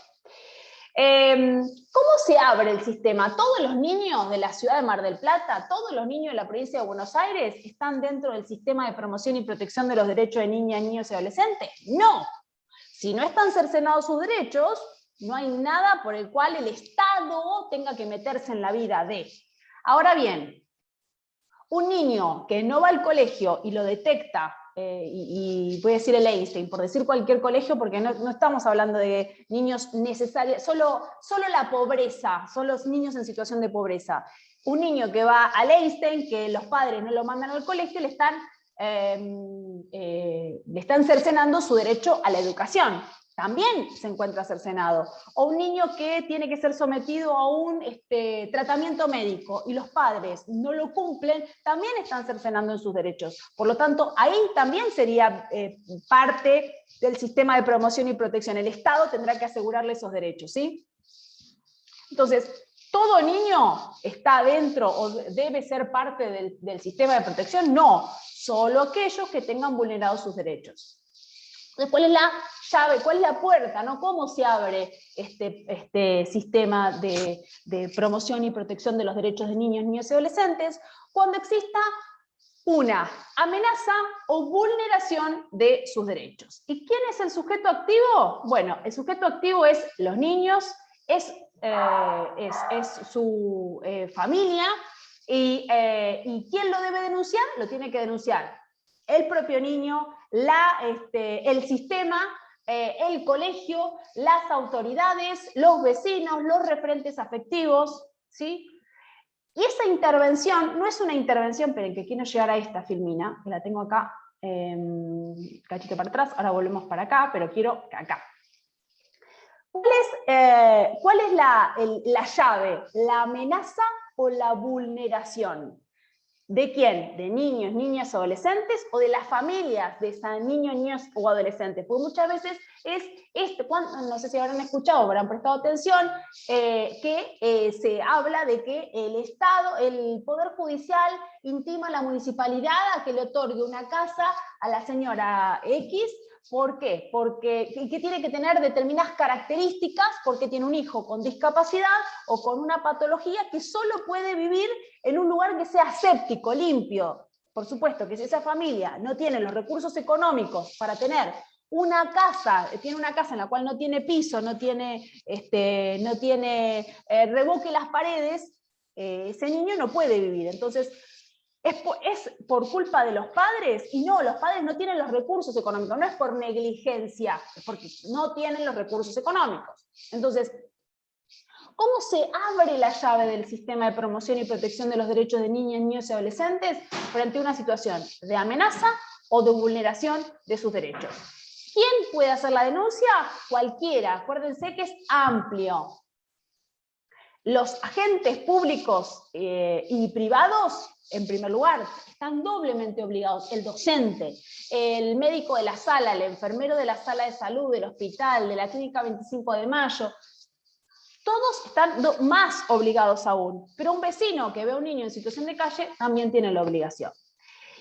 ¿Cómo se abre el sistema? ¿Todos los niños de la ciudad de Mar del Plata, todos los niños de la provincia de Buenos Aires están dentro del sistema de promoción y protección de los derechos de niñas, niños y adolescentes? No. Si no están cercenados sus derechos, no hay nada por el cual el Estado tenga que meterse en la vida de. Ahora bien, un niño que no va al colegio y lo detecta, y voy a decir el Einstein, por decir cualquier colegio, porque no estamos hablando de niños necesarios, solo la pobreza, son los niños en situación de pobreza. Un niño que va al Einstein, que los padres no lo mandan al colegio, le están cercenando su derecho a la educación. También se encuentra cercenado. O un niño que tiene que ser sometido a un tratamiento médico y los padres no lo cumplen, también están cercenando en sus derechos. Por lo tanto, ahí también sería parte del sistema de promoción y protección. El Estado tendrá que asegurarle esos derechos, ¿sí? Entonces, ¿todo niño está dentro o debe ser parte del sistema de protección? No, solo aquellos que tengan vulnerados sus derechos. Entonces, ¿cuál es la llave? ¿Cuál es la puerta? ¿No? ¿Cómo se abre este sistema de promoción y protección de los derechos de niños, niñas y adolescentes? Cuando exista una amenaza o vulneración de sus derechos. ¿Y quién es el sujeto activo? Bueno, el sujeto activo es los niños, es su familia, y ¿quién lo debe denunciar? Lo tiene que denunciar el propio niño, el sistema, el colegio, las autoridades, los vecinos, los referentes afectivos, ¿sí? Y esa intervención no es una intervención, pero que quiero llegar a esta filmina, que la tengo acá, cachito para atrás, ahora volvemos para acá, pero quiero acá. ¿Cuál es la llave? La amenaza o la vulneración. ¿De quién? ¿De niños, niñas, adolescentes o de las familias de esos niños, niñas o adolescentes? Porque muchas veces no sé si habrán escuchado o habrán prestado atención, que se habla de que el Estado, el Poder Judicial intima a la municipalidad a que le otorgue una casa a la señora X. ¿Por qué? Que tiene que tener determinadas características, porque tiene un hijo con discapacidad o con una patología que solo puede vivir en un lugar que sea séptico, limpio. Por supuesto que si esa familia no tiene los recursos económicos para tener una casa, tiene una casa en la cual no tiene piso, no tiene revoque las paredes, ese niño no puede vivir. Entonces, ¿es por culpa de los padres? Y no, los padres no tienen los recursos económicos, no es por negligencia, es porque no tienen los recursos económicos. Entonces, ¿cómo se abre la llave del sistema de promoción y protección de los derechos de niñas, niños y adolescentes frente a una situación de amenaza o de vulneración de sus derechos? ¿Quién puede hacer la denuncia? Cualquiera. Acuérdense que es amplio. Los agentes públicos y privados, en primer lugar, están doblemente obligados. El docente, el médico de la sala, el enfermero de la sala de salud, del hospital, de la clínica 25 de mayo, todos están más obligados aún. Pero un vecino que ve a un niño en situación de calle también tiene la obligación.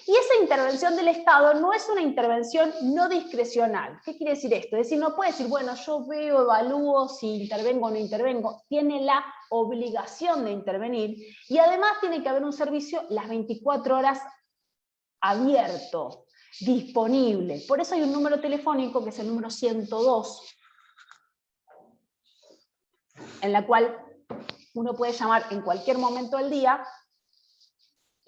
Y esa intervención del Estado no es una intervención no discrecional. ¿Qué quiere decir esto? Es decir, no puede decir, bueno, yo veo, evalúo si intervengo o no intervengo. Tiene la obligación de intervenir y además tiene que haber un servicio las 24 horas abierto, disponible. Por eso hay un número telefónico que es el número 102, en la cual uno puede llamar en cualquier momento del día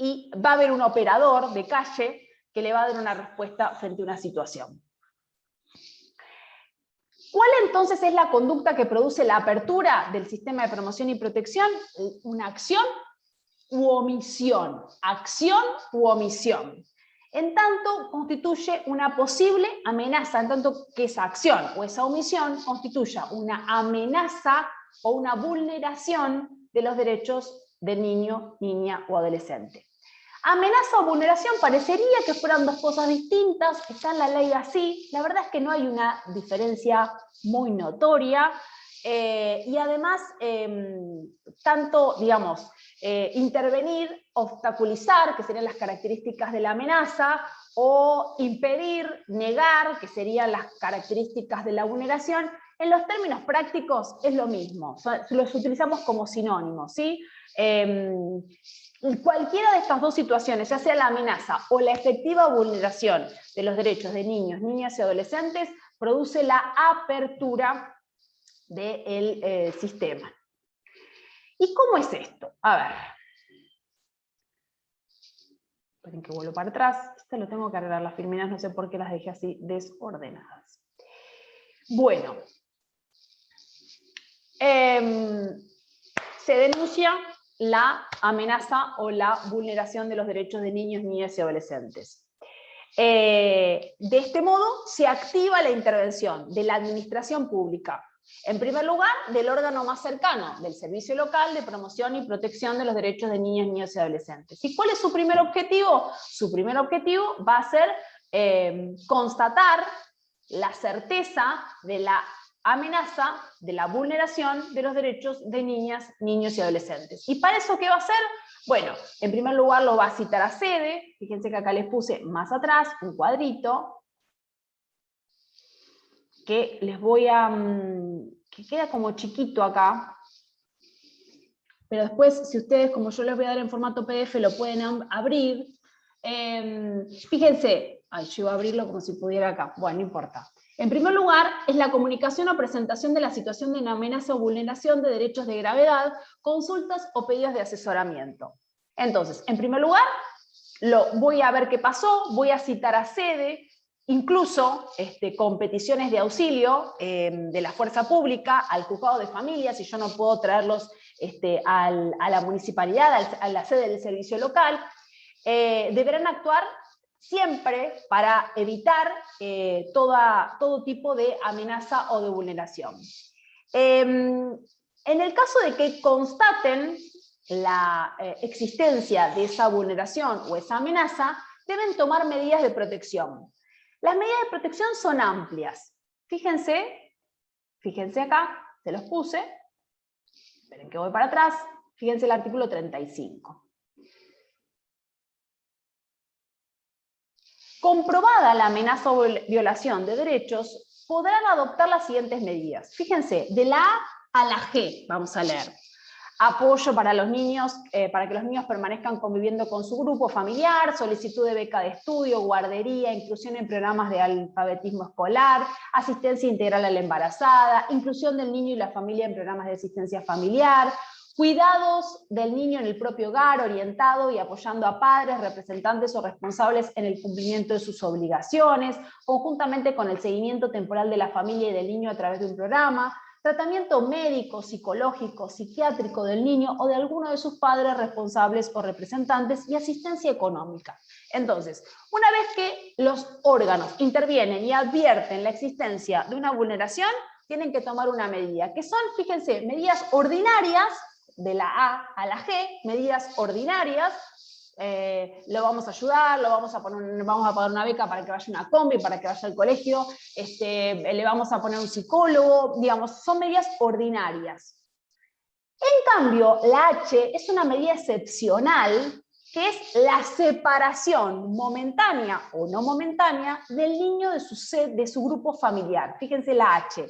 y va a haber un operador de calle que le va a dar una respuesta frente a una situación. ¿Cuál entonces es la conducta que produce la apertura del sistema de promoción y protección? Una acción u omisión. Acción u omisión. En tanto constituye una posible amenaza, en tanto que esa acción o esa omisión constituya una amenaza o una vulneración de los derechos del niño, niña o adolescente. Amenaza o vulneración parecería que fueran dos cosas distintas, está en la ley así, la verdad es que no hay una diferencia muy notoria, y además, tanto, digamos, intervenir, obstaculizar, que serían las características de la amenaza, o impedir, negar, que serían las características de la vulneración, en los términos prácticos es lo mismo, los utilizamos como sinónimos, ¿sí? Cualquiera de estas dos situaciones, ya sea la amenaza o la efectiva vulneración de los derechos de niños, niñas y adolescentes, produce la apertura del sistema. ¿Y cómo es esto? A ver. Esperen que vuelvo para atrás. Este lo tengo que arreglar las filminas, no sé por qué las dejé así desordenadas. Bueno. Se denuncia la amenaza o la vulneración de los derechos de niños, niñas y adolescentes. De este modo, se activa la intervención de la administración pública. En primer lugar, del órgano más cercano, del Servicio Local de Promoción y Protección de los Derechos de Niñas, Niños y Adolescentes. ¿Y cuál es su primer objetivo? Su primer objetivo va a ser constatar la certeza de la amenaza de la vulneración de los derechos de niñas, niños y adolescentes. ¿Y para eso qué va a hacer? Bueno, en primer lugar lo va a citar a sede, fíjense que acá les puse más atrás un cuadrito, que les voy a... que queda como chiquito acá, pero después, si ustedes, como yo les voy a dar en formato PDF, lo pueden abrir. Fíjense, yo iba a abrirlo como si pudiera acá, bueno, no importa. En primer lugar, es la comunicación o presentación de la situación de una amenaza o vulneración de derechos de gravedad, consultas o pedidos de asesoramiento. Entonces, en primer lugar, voy a ver qué pasó, voy a citar a sede, incluso con peticiones de auxilio de la fuerza pública al juzgado de familia, si yo no puedo traerlos a la municipalidad, a la sede del servicio local, deberán actuar siempre para evitar todo tipo de amenaza o de vulneración. En el caso de que constaten la existencia de esa vulneración o esa amenaza, deben tomar medidas de protección. Las medidas de protección son amplias. Fíjense acá, se los puse. Esperen que voy para atrás. Fíjense el artículo 35. Comprobada la amenaza o violación de derechos, podrán adoptar las siguientes medidas. Fíjense, de la A a la G, vamos a leer. Apoyo para los niños, para que los niños permanezcan conviviendo con su grupo familiar, solicitud de beca de estudio, guardería, inclusión en programas de alfabetismo escolar, asistencia integral a la embarazada, inclusión del niño y la familia en programas de asistencia familiar, cuidados del niño en el propio hogar, orientado y apoyando a padres, representantes o responsables en el cumplimiento de sus obligaciones, conjuntamente con el seguimiento temporal de la familia y del niño a través de un programa, tratamiento médico, psicológico, psiquiátrico del niño o de alguno de sus padres responsables o representantes y asistencia económica. Entonces, una vez que los órganos intervienen y advierten la existencia de una vulneración, tienen que tomar una medida, que son, fíjense, medidas ordinarias, de la A a la G, medidas ordinarias. Lo vamos a ayudar, vamos a pagar una beca para que vaya a una combi, para que vaya al colegio, le vamos a poner un psicólogo, digamos, son medidas ordinarias. En cambio, la H es una medida excepcional, que es la separación momentánea o no momentánea del niño de su grupo familiar. Fíjense la H,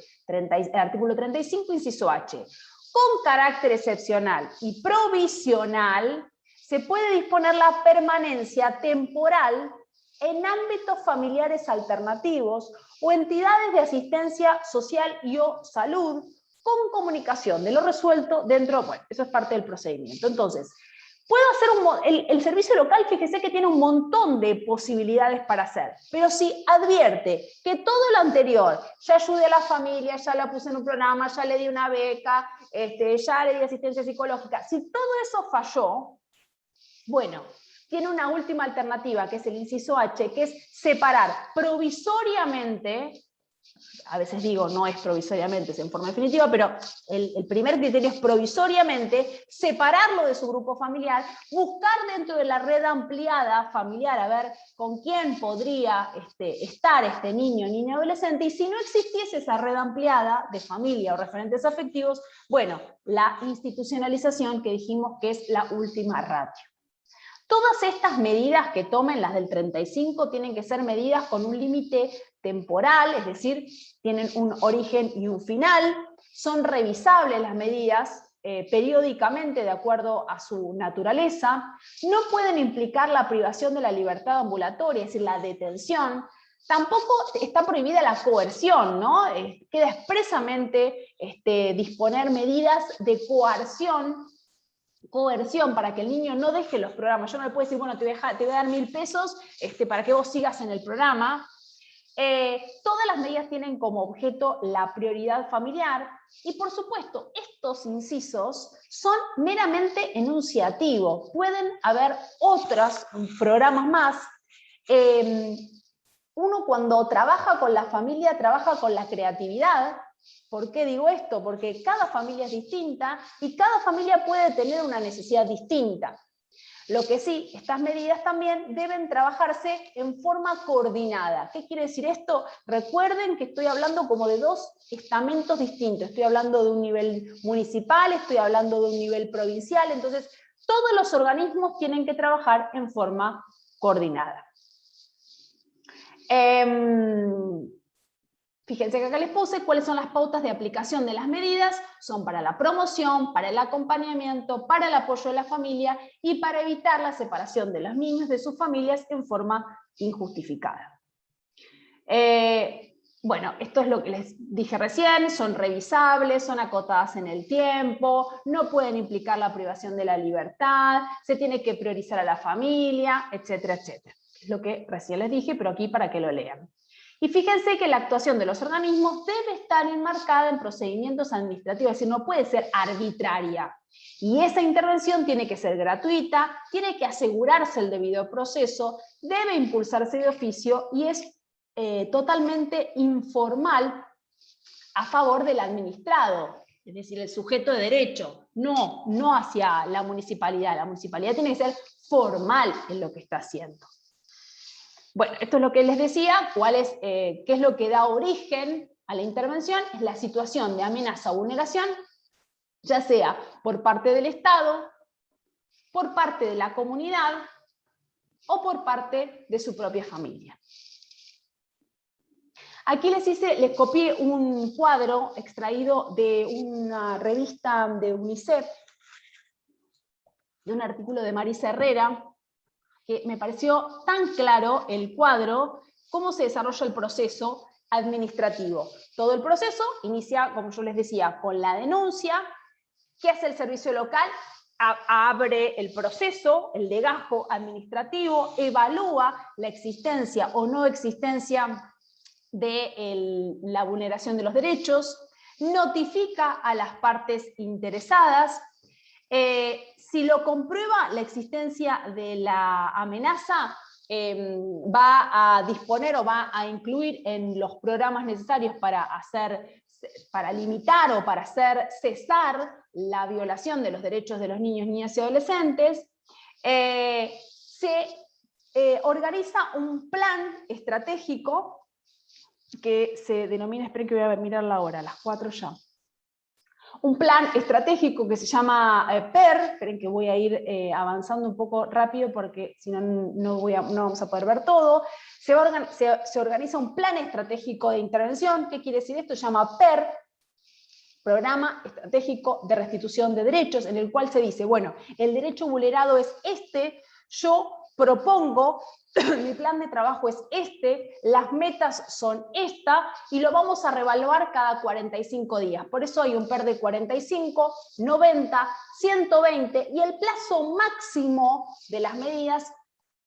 artículo 35, inciso H. Con carácter excepcional y provisional, se puede disponer la permanencia temporal en ámbitos familiares alternativos o entidades de asistencia social y o salud, con comunicación de lo resuelto dentro, bueno, eso es parte del procedimiento. Entonces, puedo hacer el servicio local, fíjese que tiene un montón de posibilidades para hacer, pero si advierte que todo lo anterior, ya ayudé a la familia, ya la puse en un programa, ya le di una beca, ya le di asistencia psicológica, si todo eso falló, bueno, tiene una última alternativa, que es el inciso H, que es separar provisoriamente, a veces digo no es provisoriamente, es en forma definitiva, pero el primer criterio es provisoriamente, separarlo de su grupo familiar, buscar dentro de la red ampliada familiar, a ver con quién podría estar este niño, niña, adolescente, y si no existiese esa red ampliada de familia o referentes afectivos, bueno, la institucionalización que dijimos que es la última ratio. Todas estas medidas que tomen, las del 35, tienen que ser medidas con un límite temporal, es decir, tienen un origen y un final, son revisables las medidas periódicamente de acuerdo a su naturaleza, no pueden implicar la privación de la libertad ambulatoria, es decir, la detención, tampoco está prohibida la coerción, ¿no? Queda expresamente disponer medidas de coerción para que el niño no deje los programas. Yo no le puedo decir, bueno, te voy a dar 1.000 pesos para que vos sigas en el programa. Todas las medidas tienen como objeto la prioridad familiar y, por supuesto, estos incisos son meramente enunciativos. Pueden haber otros programas más. Uno cuando trabaja con la familia, trabaja con la creatividad. ¿Por qué digo esto? Porque cada familia es distinta y cada familia puede tener una necesidad distinta. Lo que sí, estas medidas también deben trabajarse en forma coordinada. ¿Qué quiere decir esto? Recuerden que estoy hablando como de dos estamentos distintos. Estoy hablando de un nivel municipal, estoy hablando de un nivel provincial, entonces todos los organismos tienen que trabajar en forma coordinada. Fíjense que acá les puse cuáles son las pautas de aplicación de las medidas. Son para la promoción, para el acompañamiento, para el apoyo de la familia y para evitar la separación de los niños de sus familias en forma injustificada. Bueno, esto es lo que les dije recién, son revisables, son acotadas en el tiempo, no pueden implicar la privación de la libertad, se tiene que priorizar a la familia, etcétera, etcétera. Es lo que recién les dije, pero aquí para que lo lean. Y fíjense que la actuación de los organismos debe estar enmarcada en procedimientos administrativos, es decir, no puede ser arbitraria. Y esa intervención tiene que ser gratuita, tiene que asegurarse el debido proceso, debe impulsarse de oficio y es totalmente informal a favor del administrado. es decir, el sujeto de derecho, no hacia la municipalidad. La municipalidad tiene que ser formal en lo que está haciendo. Bueno, esto es lo que les decía, qué es lo que da origen a la intervención, es la situación de amenaza o vulneración, ya sea por parte del Estado, por parte de la comunidad o por parte de su propia familia. Aquí les copié un cuadro extraído de una revista de UNICEF, de un artículo de Marisa Herrera, que me pareció tan claro el cuadro, cómo se desarrolla el proceso administrativo. Todo el proceso inicia, como yo les decía, con la denuncia. ¿Qué hace el servicio local? Abre el proceso, el legajo administrativo, evalúa la existencia o no existencia de la vulneración de los derechos, notifica a las partes interesadas. Si lo comprueba la existencia de la amenaza, va a disponer o va a incluir en los programas necesarios para limitar o para hacer cesar la violación de los derechos de los niños, niñas y adolescentes. Se organiza un plan estratégico que se denomina, esperen que voy a mirar la hora, a las 4 ya. Un plan estratégico que se llama PER, esperen que voy a ir avanzando un poco rápido porque si no, no vamos a poder ver todo. Se organiza un plan estratégico de intervención. ¿Qué quiere decir esto? Se llama PER, Programa Estratégico de Restitución de Derechos, en el cual se dice, bueno, el derecho vulnerado es este, yo propongo, mi plan de trabajo es este, las metas son esta, y lo vamos a reevaluar cada 45 días. Por eso hay un PER de 45, 90, 120, y el plazo máximo de las medidas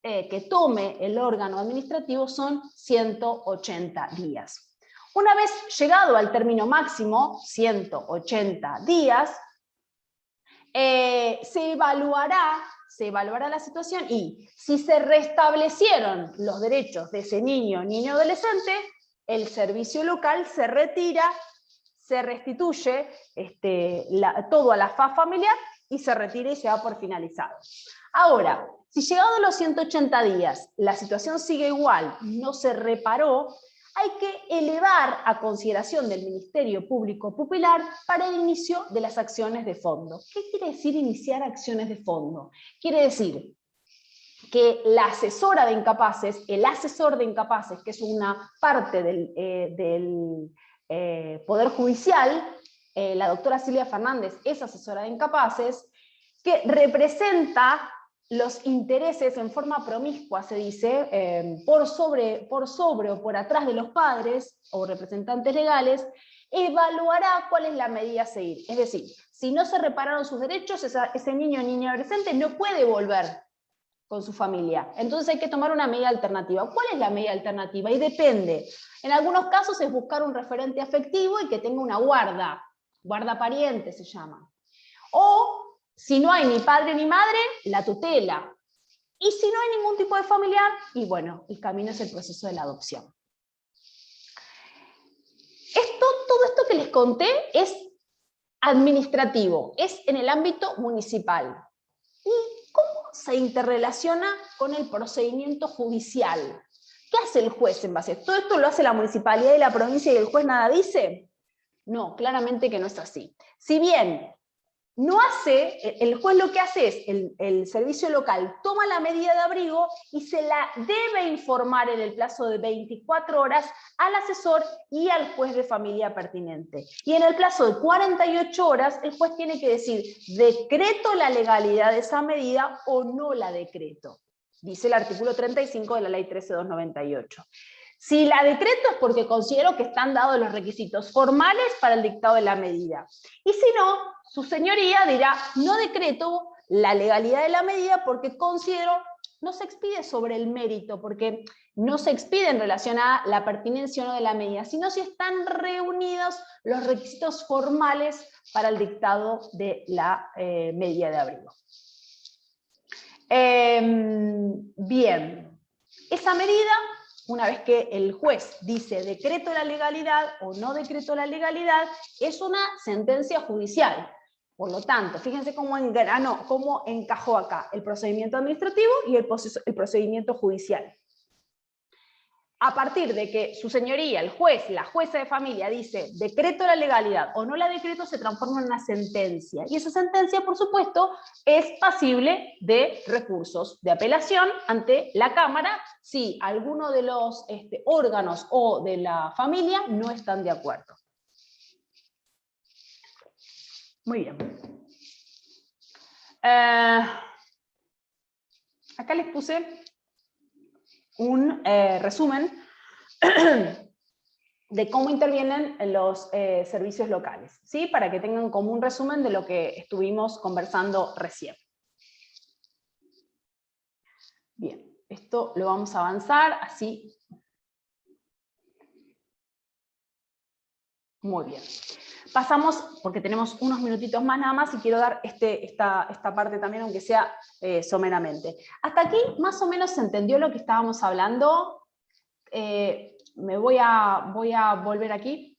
que tome el órgano administrativo son 180 días. Una vez llegado al término máximo, 180 días, se evaluará la situación y si se restablecieron los derechos de ese niño, niño adolescente, el servicio local se retira, se restituye todo a la faz familiar y se retira y se da por finalizado. Ahora, si llegado a los 180 días la situación sigue igual, no se reparó, hay que elevar a consideración del Ministerio Público Popular para el inicio de las acciones de fondo. ¿Qué quiere decir iniciar acciones de fondo? Quiere decir que la asesora de incapaces, el asesor de incapaces, que es una parte del Poder Judicial, la doctora Silvia Fernández es asesora de incapaces, que representa los intereses en forma promiscua, se dice, por sobre o por atrás de los padres o representantes legales, evaluará cuál es la medida a seguir. Es decir, si no se repararon sus derechos, ese niño o niña adolescente no puede volver con su familia. Entonces hay que tomar una medida alternativa. ¿Cuál es la medida alternativa? Y depende. En algunos casos es buscar un referente afectivo y que tenga una guarda pariente se llama. O si no hay ni padre ni madre, la tutela. Y si no hay ningún tipo de familiar, y bueno, el camino es el proceso de la adopción. Todo esto que les conté es administrativo, es en el ámbito municipal. ¿Y cómo se interrelaciona con el procedimiento judicial? ¿Qué hace el juez en base a esto? ¿Todo esto lo hace la municipalidad y la provincia y el juez nada dice? No, claramente que no es así. Si bien no hace, el juez lo que hace es, el servicio local toma la medida de abrigo y se la debe informar en el plazo de 24 horas al asesor y al juez de familia pertinente. Y en el plazo de 48 horas el juez tiene que decir, ¿decreto la legalidad de esa medida o no la decreto? Dice el artículo 35 de la ley 13.298. Si la decreto es porque considero que están dados los requisitos formales para el dictado de la medida. Y si no, su señoría dirá, no decreto la legalidad de la medida porque considero, no se expide sobre el mérito, porque no se expide en relación a la pertinencia o no de la medida, sino si están reunidos los requisitos formales para el dictado de la medida de abrigo. Bien, esa medida una vez que el juez dice decreto la legalidad o no decreto la legalidad, es una sentencia judicial. Por lo tanto, fíjense cómo engranó, cómo encajó acá el procedimiento administrativo y el procedimiento judicial. A partir de que su señoría, el juez, la jueza de familia dice decreto la legalidad o no la decreto, se transforma en una sentencia. Y esa sentencia, por supuesto, es pasible de recursos de apelación ante la Cámara si alguno de los órganos o de la familia no están de acuerdo. Muy bien. Acá les puse un resumen de cómo intervienen los servicios locales, ¿sí? Para que tengan como un resumen de lo que estuvimos conversando recién. Bien, esto lo vamos a avanzar así. Muy bien. Pasamos, porque tenemos unos minutitos más nada más, y quiero dar esta parte también, aunque sea someramente. Hasta aquí más o menos se entendió lo que estábamos hablando. Me voy a volver aquí.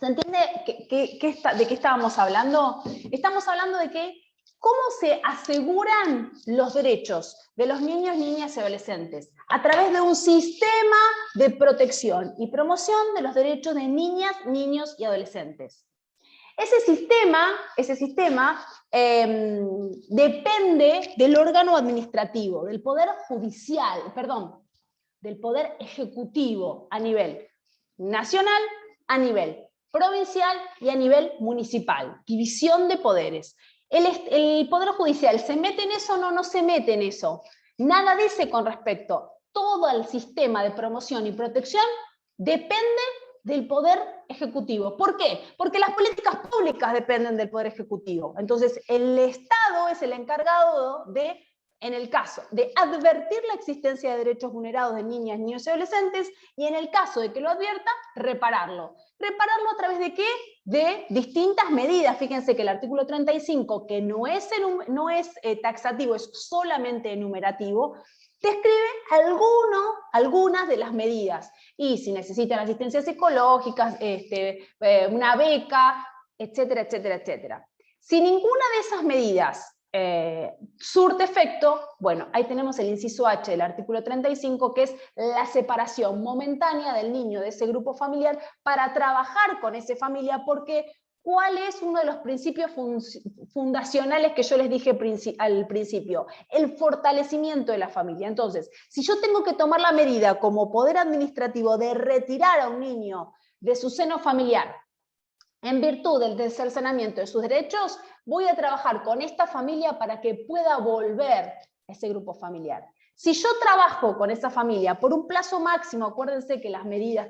¿Se entiende de qué estábamos hablando? Estamos hablando de que cómo se aseguran los derechos de los niños, niñas y adolescentes a través de un sistema de protección y promoción de los derechos de niñas, niños y adolescentes. Ese sistema depende del órgano administrativo, del poder judicial, perdón, del poder ejecutivo a nivel nacional, a nivel provincial y a nivel municipal. División de poderes. ¿El Poder Judicial se mete en eso o no se mete en eso? Nada dice con respecto. Todo el sistema de promoción y protección depende del Poder Ejecutivo. ¿Por qué? Porque las políticas públicas dependen del Poder Ejecutivo. Entonces, el Estado es el encargado de, en el caso de advertir la existencia de derechos vulnerados de niñas, niños y adolescentes, y en el caso de que lo advierta, repararlo. ¿Repararlo a través de qué? De distintas medidas. Fíjense que el artículo 35, que no es taxativo, es solamente enumerativo, describe algunas de las medidas. Y si necesitan asistencia psicológica, una beca, etcétera, etcétera, etcétera. Si ninguna de esas medidas surte efecto, bueno, ahí tenemos el inciso H del artículo 35, que es la separación momentánea del niño de ese grupo familiar para trabajar con esa familia, porque ¿cuál es uno de los principios fundacionales que yo les dije al principio? El fortalecimiento de la familia. Entonces, si yo tengo que tomar la medida como poder administrativo de retirar a un niño de su seno familiar en virtud del cercenamiento de sus derechos, voy a trabajar con esta familia para que pueda volver a ese grupo familiar. Si yo trabajo con esa familia por un plazo máximo, acuérdense que las medidas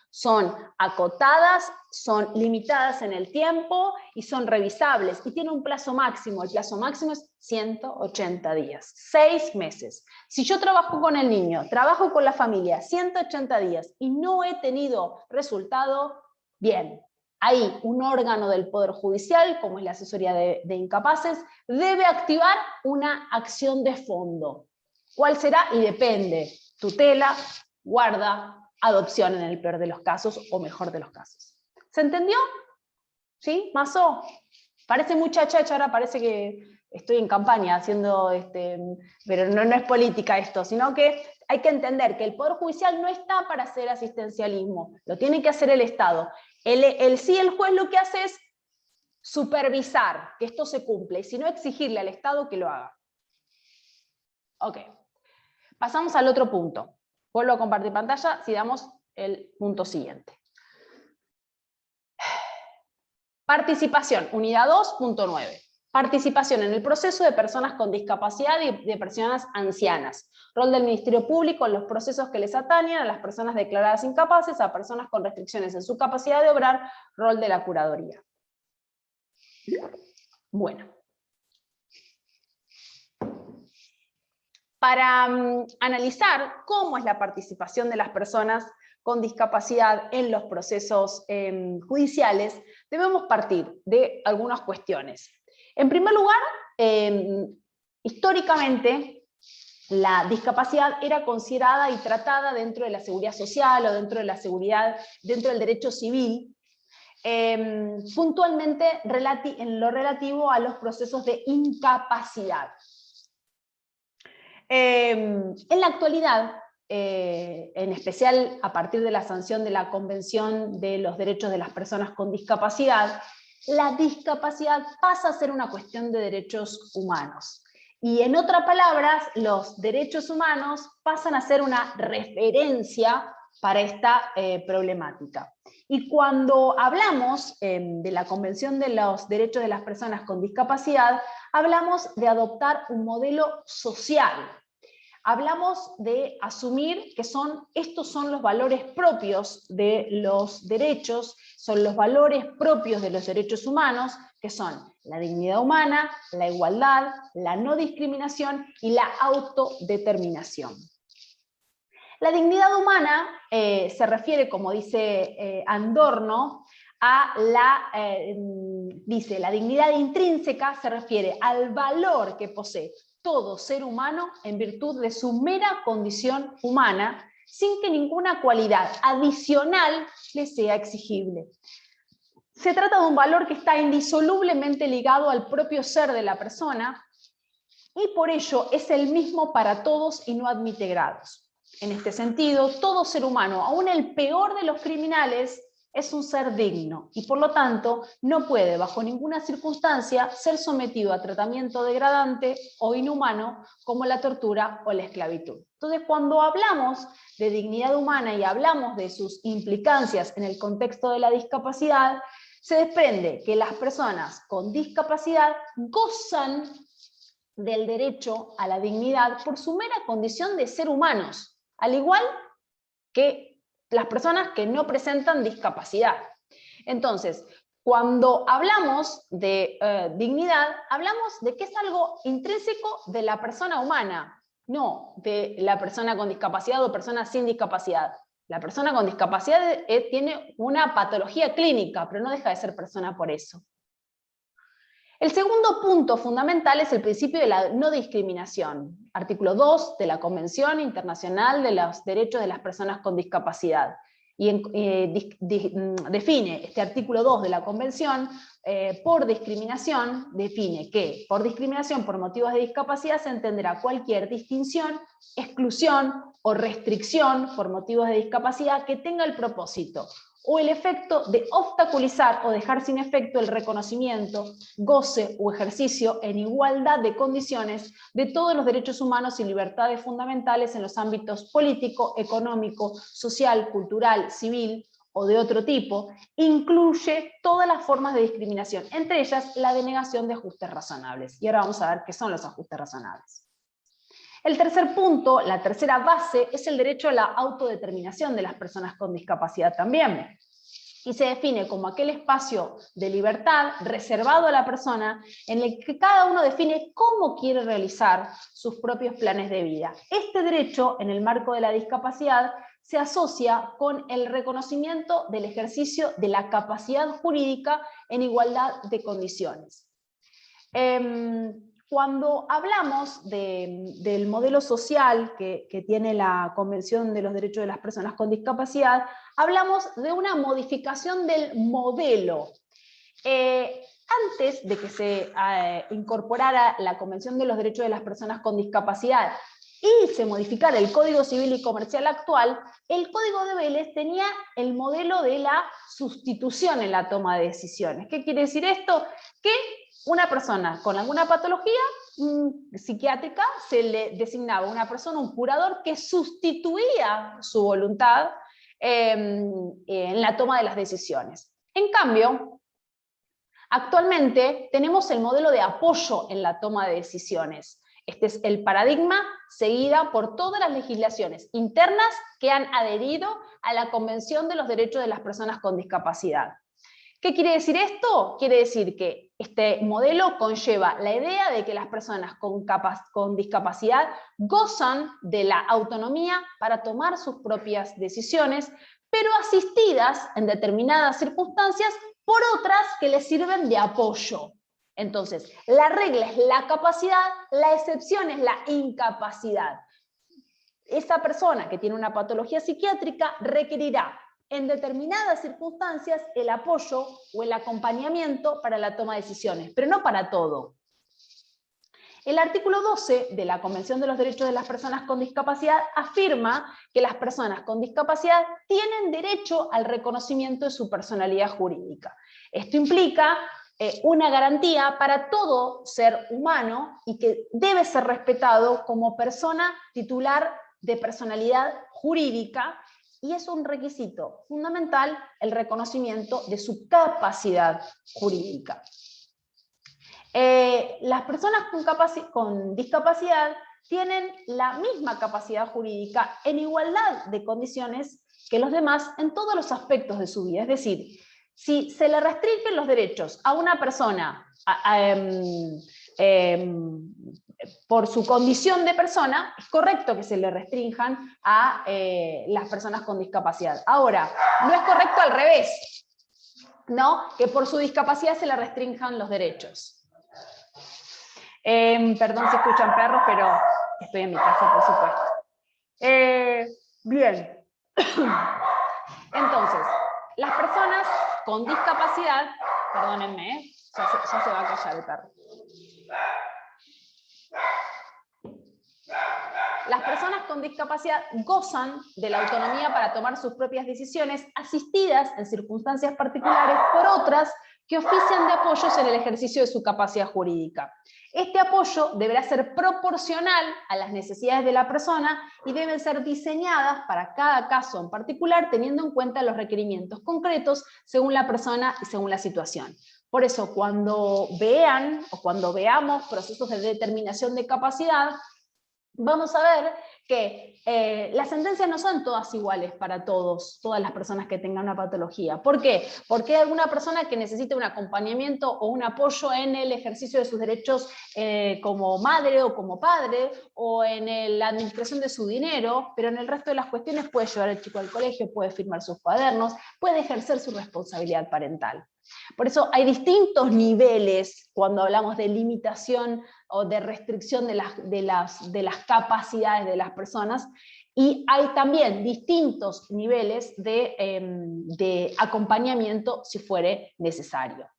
son acotadas, son limitadas en el tiempo y son revisables, y tiene un plazo máximo. El plazo máximo es 180 días, 6 meses. Si yo trabajo con el niño, trabajo con la familia 180 días y no he tenido resultado, bien. Ahí un órgano del Poder Judicial, como es la asesoría de incapaces, debe activar una acción de fondo. ¿Cuál será? Y depende. Tutela, guarda, adopción en el peor de los casos o mejor de los casos. ¿Se entendió? ¿Sí? ¿Mazo? Parece mucha chacha, ahora parece que estoy en campaña haciendo, pero no es política esto, sino que hay que entender que el Poder Judicial no está para hacer asistencialismo, lo tiene que hacer el Estado. El juez lo que hace es supervisar que esto se cumpla, y si no, exigirle al Estado que lo haga. Ok. Pasamos al otro punto. Vuelvo a compartir pantalla si damos el punto siguiente. Participación, unidad 2.9. Participación en el proceso de personas con discapacidad y de personas ancianas. Rol del Ministerio Público en los procesos que les atañen a las personas declaradas incapaces, a personas con restricciones en su capacidad de obrar, rol de la curaduría. Bueno. Para analizar cómo es la participación de las personas con discapacidad en los procesos judiciales, debemos partir de algunas cuestiones. En primer lugar, históricamente, la discapacidad era considerada y tratada dentro de la seguridad social o dentro de la seguridad, dentro del derecho civil, puntualmente en lo relativo a los procesos de incapacidad. En la actualidad, en especial a partir de la sanción de la Convención de los Derechos de las Personas con Discapacidad, la discapacidad pasa a ser una cuestión de derechos humanos. Y en otras palabras, los derechos humanos pasan a ser una referencia para esta problemática. Y cuando hablamos de la Convención de los Derechos de las Personas con Discapacidad, hablamos de adoptar un modelo social. Hablamos de asumir que estos son los valores propios de los derechos, son los valores propios de los derechos humanos, que son la dignidad humana, la igualdad, la no discriminación y la autodeterminación. La dignidad humana se refiere, como dice Adorno, dice, la dignidad intrínseca se refiere al valor que posee todo ser humano en virtud de su mera condición humana, sin que ninguna cualidad adicional le sea exigible. Se trata de un valor que está indisolublemente ligado al propio ser de la persona y por ello es el mismo para todos y no admite grados. En este sentido, todo ser humano, aun el peor de los criminales, es un ser digno y por lo tanto no puede bajo ninguna circunstancia ser sometido a tratamiento degradante o inhumano como la tortura o la esclavitud. Entonces, cuando hablamos de dignidad humana y hablamos de sus implicancias en el contexto de la discapacidad, se desprende que las personas con discapacidad gozan del derecho a la dignidad por su mera condición de ser humanos, al igual que las personas que no presentan discapacidad. Entonces, cuando hablamos de dignidad, hablamos de que es algo intrínseco de la persona humana, no de la persona con discapacidad o persona sin discapacidad. La persona con discapacidad tiene una patología clínica, pero no deja de ser persona por eso. El segundo punto fundamental es el principio de la no discriminación, artículo 2 de la Convención Internacional de los Derechos de las Personas con Discapacidad. Y define este artículo 2 de la Convención, por discriminación, define que por discriminación por motivos de discapacidad se entenderá cualquier distinción, exclusión o restricción por motivos de discapacidad que tenga el propósito o el efecto de obstaculizar o dejar sin efecto el reconocimiento, goce o ejercicio en igualdad de condiciones de todos los derechos humanos y libertades fundamentales en los ámbitos político, económico, social, cultural, civil o de otro tipo, incluye todas las formas de discriminación, entre ellas la denegación de ajustes razonables. Y ahora vamos a ver qué son los ajustes razonables. El tercer punto, la tercera base, es el derecho a la autodeterminación de las personas con discapacidad también. Y se define como aquel espacio de libertad reservado a la persona en el que cada uno define cómo quiere realizar sus propios planes de vida. Este derecho, en el marco de la discapacidad, se asocia con el reconocimiento del ejercicio de la capacidad jurídica en igualdad de condiciones. Cuando hablamos del modelo social que tiene la Convención de los Derechos de las Personas con Discapacidad, hablamos de una modificación del modelo. Antes de que se incorporara la Convención de los Derechos de las Personas con Discapacidad y se modificara el Código Civil y Comercial actual, el Código de Vélez tenía el modelo de la sustitución en la toma de decisiones. ¿Qué quiere decir esto? Que una persona con alguna patología psiquiátrica se le designaba a una persona, un curador, que sustituía su voluntad en la toma de las decisiones. En cambio, actualmente tenemos el modelo de apoyo en la toma de decisiones. Este es el paradigma seguida por todas las legislaciones internas que han adherido a la Convención de los Derechos de las Personas con Discapacidad. ¿Qué quiere decir esto? Quiere decir que este modelo conlleva la idea de que las personas con discapacidad gozan de la autonomía para tomar sus propias decisiones, pero asistidas en determinadas circunstancias por otras que les sirven de apoyo. Entonces, la regla es la capacidad, la excepción es la incapacidad. Esa persona que tiene una patología psiquiátrica requerirá en determinadas circunstancias el apoyo o el acompañamiento para la toma de decisiones, pero no para todo. El artículo 12 de la Convención de los Derechos de las Personas con Discapacidad afirma que las personas con discapacidad tienen derecho al reconocimiento de su personalidad jurídica. Esto implica una garantía para todo ser humano y que debe ser respetado como persona titular de personalidad jurídica, y es un requisito fundamental el reconocimiento de su capacidad jurídica. Las personas con discapacidad tienen la misma capacidad jurídica en igualdad de condiciones que los demás en todos los aspectos de su vida. Es decir, si se le restringen los derechos a una persona por su condición de persona, es correcto que se le restrinjan a las personas con discapacidad. Ahora, no es correcto al revés, ¿no? Que por su discapacidad se le restrinjan los derechos. Perdón si escuchan perros, pero estoy en mi casa, por supuesto. Bien. Entonces, las personas con discapacidad, perdónenme, ya se va a callar el perro. Las personas con discapacidad gozan de la autonomía para tomar sus propias decisiones, asistidas en circunstancias particulares por otras que ofician de apoyos en el ejercicio de su capacidad jurídica. Este apoyo deberá ser proporcional a las necesidades de la persona y deben ser diseñadas para cada caso en particular, teniendo en cuenta los requerimientos concretos según la persona y según la situación. Por eso, cuando vean o cuando veamos procesos de determinación de capacidad, vamos a ver que las sentencias no son todas iguales para todas las personas que tengan una patología. ¿Por qué? Porque hay alguna persona que necesita un acompañamiento o un apoyo en el ejercicio de sus derechos como madre o como padre, o en la administración de su dinero, pero en el resto de las cuestiones puede llevar al chico al colegio, puede firmar sus cuadernos, puede ejercer su responsabilidad parental. Por eso hay distintos niveles cuando hablamos de limitación o de restricción de las capacidades de las personas, y hay también distintos niveles de acompañamiento si fuere necesario.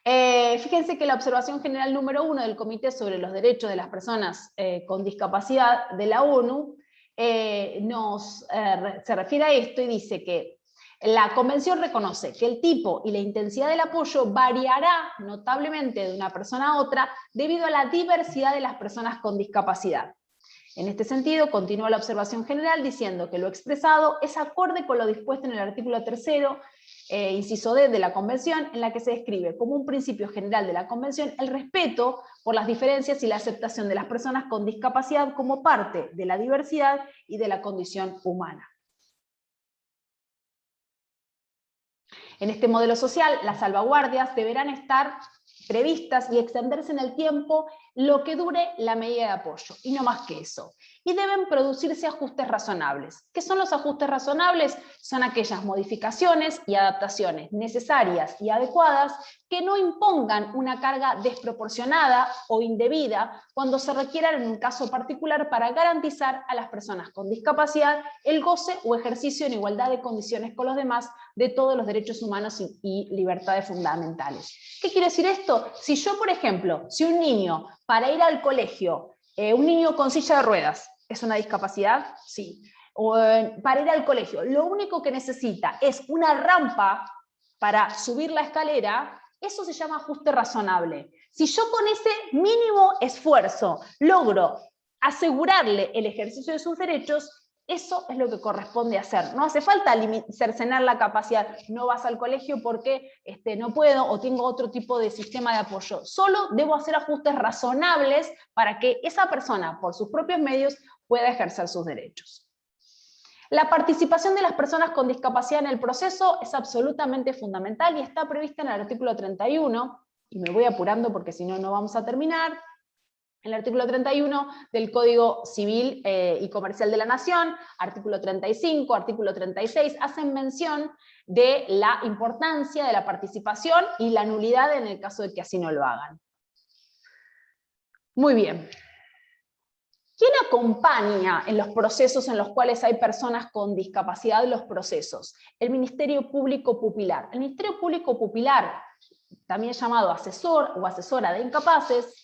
Fíjense que la observación general número 1 del Comité sobre los Derechos de las Personas con Discapacidad de la ONU se refiere a esto y dice que la Convención reconoce que el tipo y la intensidad del apoyo variará notablemente de una persona a otra debido a la diversidad de las personas con discapacidad. En este sentido, continúa la observación general diciendo que lo expresado es acorde con lo dispuesto en el artículo 3º, inciso D de la Convención, en la que se describe como un principio general de la Convención el respeto por las diferencias y la aceptación de las personas con discapacidad como parte de la diversidad y de la condición humana. En este modelo social, las salvaguardias deberán estar previstas y extenderse en el tiempo lo que dure la medida de apoyo, y no más que eso. Y deben producirse ajustes razonables. ¿Qué son los ajustes razonables? Son aquellas modificaciones y adaptaciones necesarias y adecuadas que no impongan una carga desproporcionada o indebida cuando se requieran en un caso particular para garantizar a las personas con discapacidad el goce o ejercicio en igualdad de condiciones con los demás de todos los derechos humanos y libertades fundamentales. ¿Qué quiere decir esto? Si yo, por ejemplo, si un niño para ir al colegio, un niño con silla de ruedas, ¿es una discapacidad? Sí. Para ir al colegio, lo único que necesita es una rampa para subir la escalera, eso se llama ajuste razonable. Si yo con ese mínimo esfuerzo logro asegurarle el ejercicio de sus derechos, eso es lo que corresponde hacer. No hace falta cercenar la capacidad. No vas al colegio porque no puedo o tengo otro tipo de sistema de apoyo. Solo debo hacer ajustes razonables para que esa persona, por sus propios medios, pueda ejercer sus derechos. La participación de las personas con discapacidad en el proceso es absolutamente fundamental y está prevista en el artículo 31, y me voy apurando porque si no, no vamos a terminar. El artículo 31 del Código Civil y Comercial de la Nación, artículo 35, artículo 36, hacen mención de la importancia de la participación y la nulidad en el caso de que así no lo hagan. Muy bien. ¿Quién acompaña en los procesos en los cuales hay personas con discapacidad los procesos? El Ministerio Público Pupilar. El Ministerio Público Pupilar, también llamado asesor o asesora de incapaces,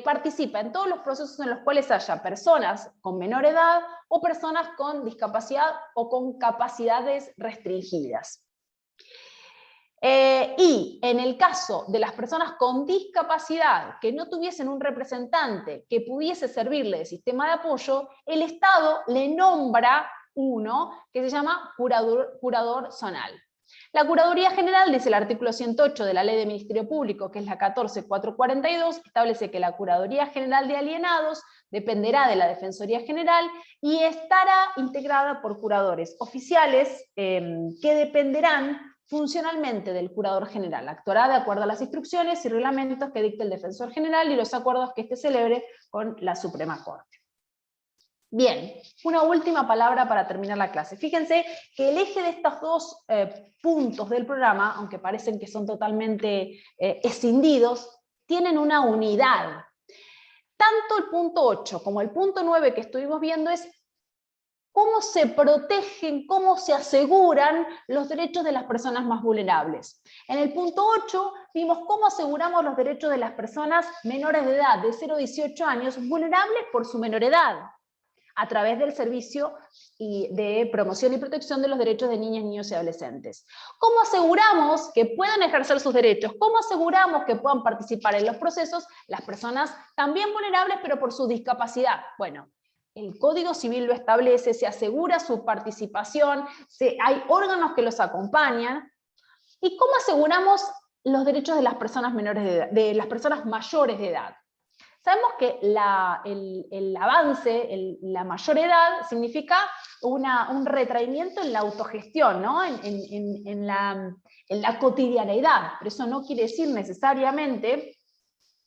participa en todos los procesos en los cuales haya personas con menor edad o personas con discapacidad o con capacidades restringidas. Y en el caso de las personas con discapacidad que no tuviesen un representante que pudiese servirle de sistema de apoyo, el Estado le nombra uno que se llama curador zonal. La Curaduría General, dice el artículo 108 de la Ley de Ministerio Público, que es la 14442, establece que la Curaduría General de Alienados dependerá de la Defensoría General y estará integrada por curadores oficiales que dependerán funcionalmente del Curador General. Actuará de acuerdo a las instrucciones y reglamentos que dicte el Defensor General y los acuerdos que éste celebre con la Suprema Corte. Bien, una última palabra para terminar la clase. Fíjense que el eje de estos dos puntos del programa, aunque parecen que son totalmente escindidos, tienen una unidad. Tanto el punto 8 como el punto 9 que estuvimos viendo es cómo se protegen, cómo se aseguran los derechos de las personas más vulnerables. En el punto 8 vimos cómo aseguramos los derechos de las personas menores de edad, de 0 a 18 años, vulnerables por su menor edad, a través del servicio de promoción y protección de los derechos de niñas, niños y adolescentes. ¿Cómo aseguramos que puedan ejercer sus derechos? ¿Cómo aseguramos que puedan participar en los procesos las personas también vulnerables, pero por su discapacidad? Bueno, el Código Civil lo establece, se asegura su participación, hay órganos que los acompañan. ¿Y cómo aseguramos los derechos de las personas menores de edad, de las personas mayores de edad? Sabemos que el avance, la mayor edad, significa un retraimiento en la autogestión, ¿no? en la cotidianeidad, pero eso no quiere decir necesariamente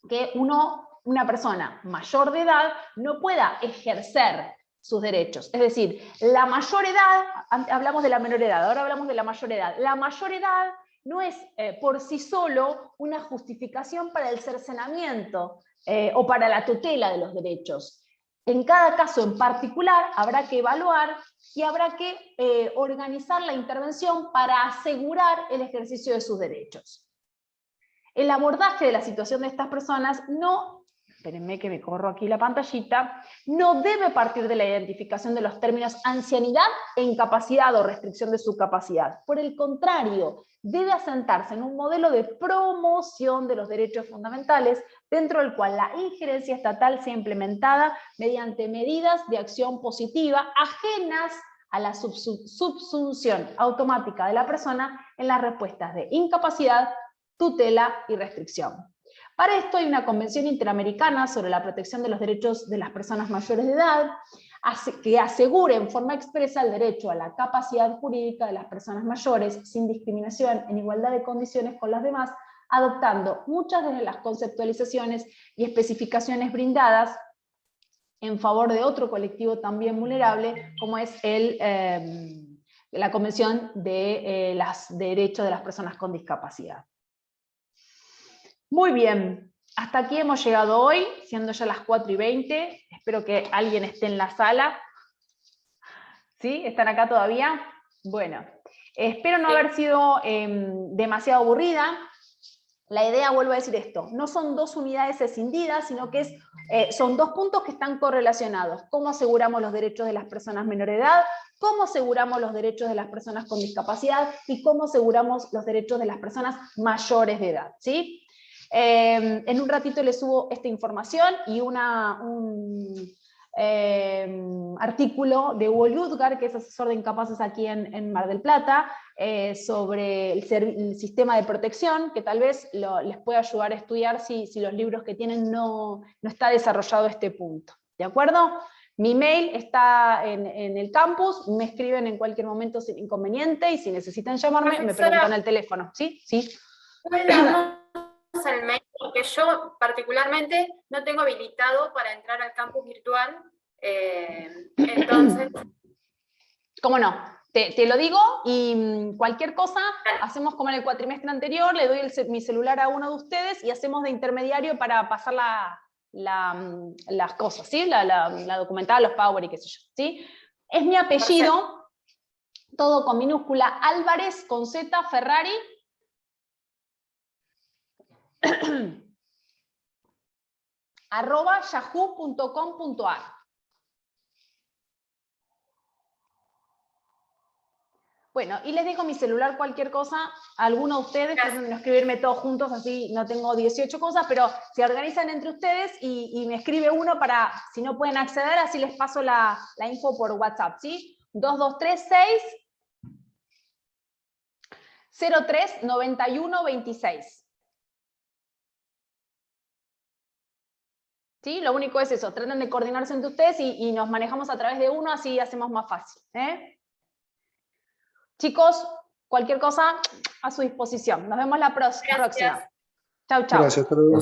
que una persona mayor de edad no pueda ejercer sus derechos. Es decir, la mayor edad, hablamos de la menor edad, ahora hablamos de la mayor edad. La mayor edad no es por sí solo una justificación para el cercenamiento o para la tutela de los derechos. En cada caso en particular habrá que evaluar y habrá que organizar la intervención para asegurar el ejercicio de sus derechos. El abordaje de la situación de estas personas no, espérenme que me corro aquí la pantallita, no debe partir de la identificación de los términos ancianidad e incapacidad o restricción de su capacidad. Por el contrario, debe asentarse en un modelo de promoción de los derechos fundamentales, dentro del cual la injerencia estatal sea implementada mediante medidas de acción positiva ajenas a la subsunción automática de la persona en las respuestas de incapacidad, tutela y restricción. Para esto hay una Convención Interamericana sobre la protección de los derechos de las personas mayores de edad, que asegure en forma expresa el derecho a la capacidad jurídica de las personas mayores, sin discriminación, en igualdad de condiciones con las demás, adoptando muchas de las conceptualizaciones y especificaciones brindadas en favor de otro colectivo también vulnerable, como es la Convención de los Derechos de las Personas con Discapacidad. Muy bien, hasta aquí hemos llegado hoy, siendo ya las 4:20. Espero que alguien esté en la sala. ¿Sí? ¿Están acá todavía? Bueno, espero no haber sido demasiado aburrida. La idea, vuelvo a decir esto, no son dos unidades escindidas, sino que son dos puntos que están correlacionados. ¿Cómo aseguramos los derechos de las personas menores de edad? ¿Cómo aseguramos los derechos de las personas con discapacidad? ¿Y cómo aseguramos los derechos de las personas mayores de edad? ¿Sí? En un ratito les subo esta información y un artículo de Hugo Luzgar, que es asesor de incapaces aquí en Mar del Plata, sobre el sistema de protección, que tal vez les pueda ayudar a estudiar si los libros que tienen no está desarrollado este punto. ¿De acuerdo? Mi mail está en el campus, me escriben en cualquier momento sin inconveniente, y si necesitan llamarme, me preguntan al teléfono. ¿Sí? ¿Sí? El mail, porque yo particularmente no tengo habilitado para entrar al campus virtual, entonces... ¿Cómo no? Te lo digo, y cualquier cosa, hacemos como en el cuatrimestre anterior, le doy mi celular a uno de ustedes y hacemos de intermediario para pasar las cosas, ¿sí? La documentada, los power y qué sé yo, ¿sí? Es mi apellido, todo con minúscula, Álvarez con Z, Ferrari, @yahoo.com.ar. Bueno, y les dejo mi celular, cualquier cosa, alguno de ustedes, traten de no escribirme todos juntos, así no tengo 18 cosas, pero se organizan entre ustedes y me escribe uno para, si no pueden acceder, así les paso la info por WhatsApp, ¿sí? 2236 03 91 26. ¿Sí? Lo único es eso, traten de coordinarse entre ustedes y nos manejamos a través de uno, así hacemos más fácil. Chicos, cualquier cosa a su disposición. Nos vemos la próxima. Chau, chau. Gracias, hasta luego.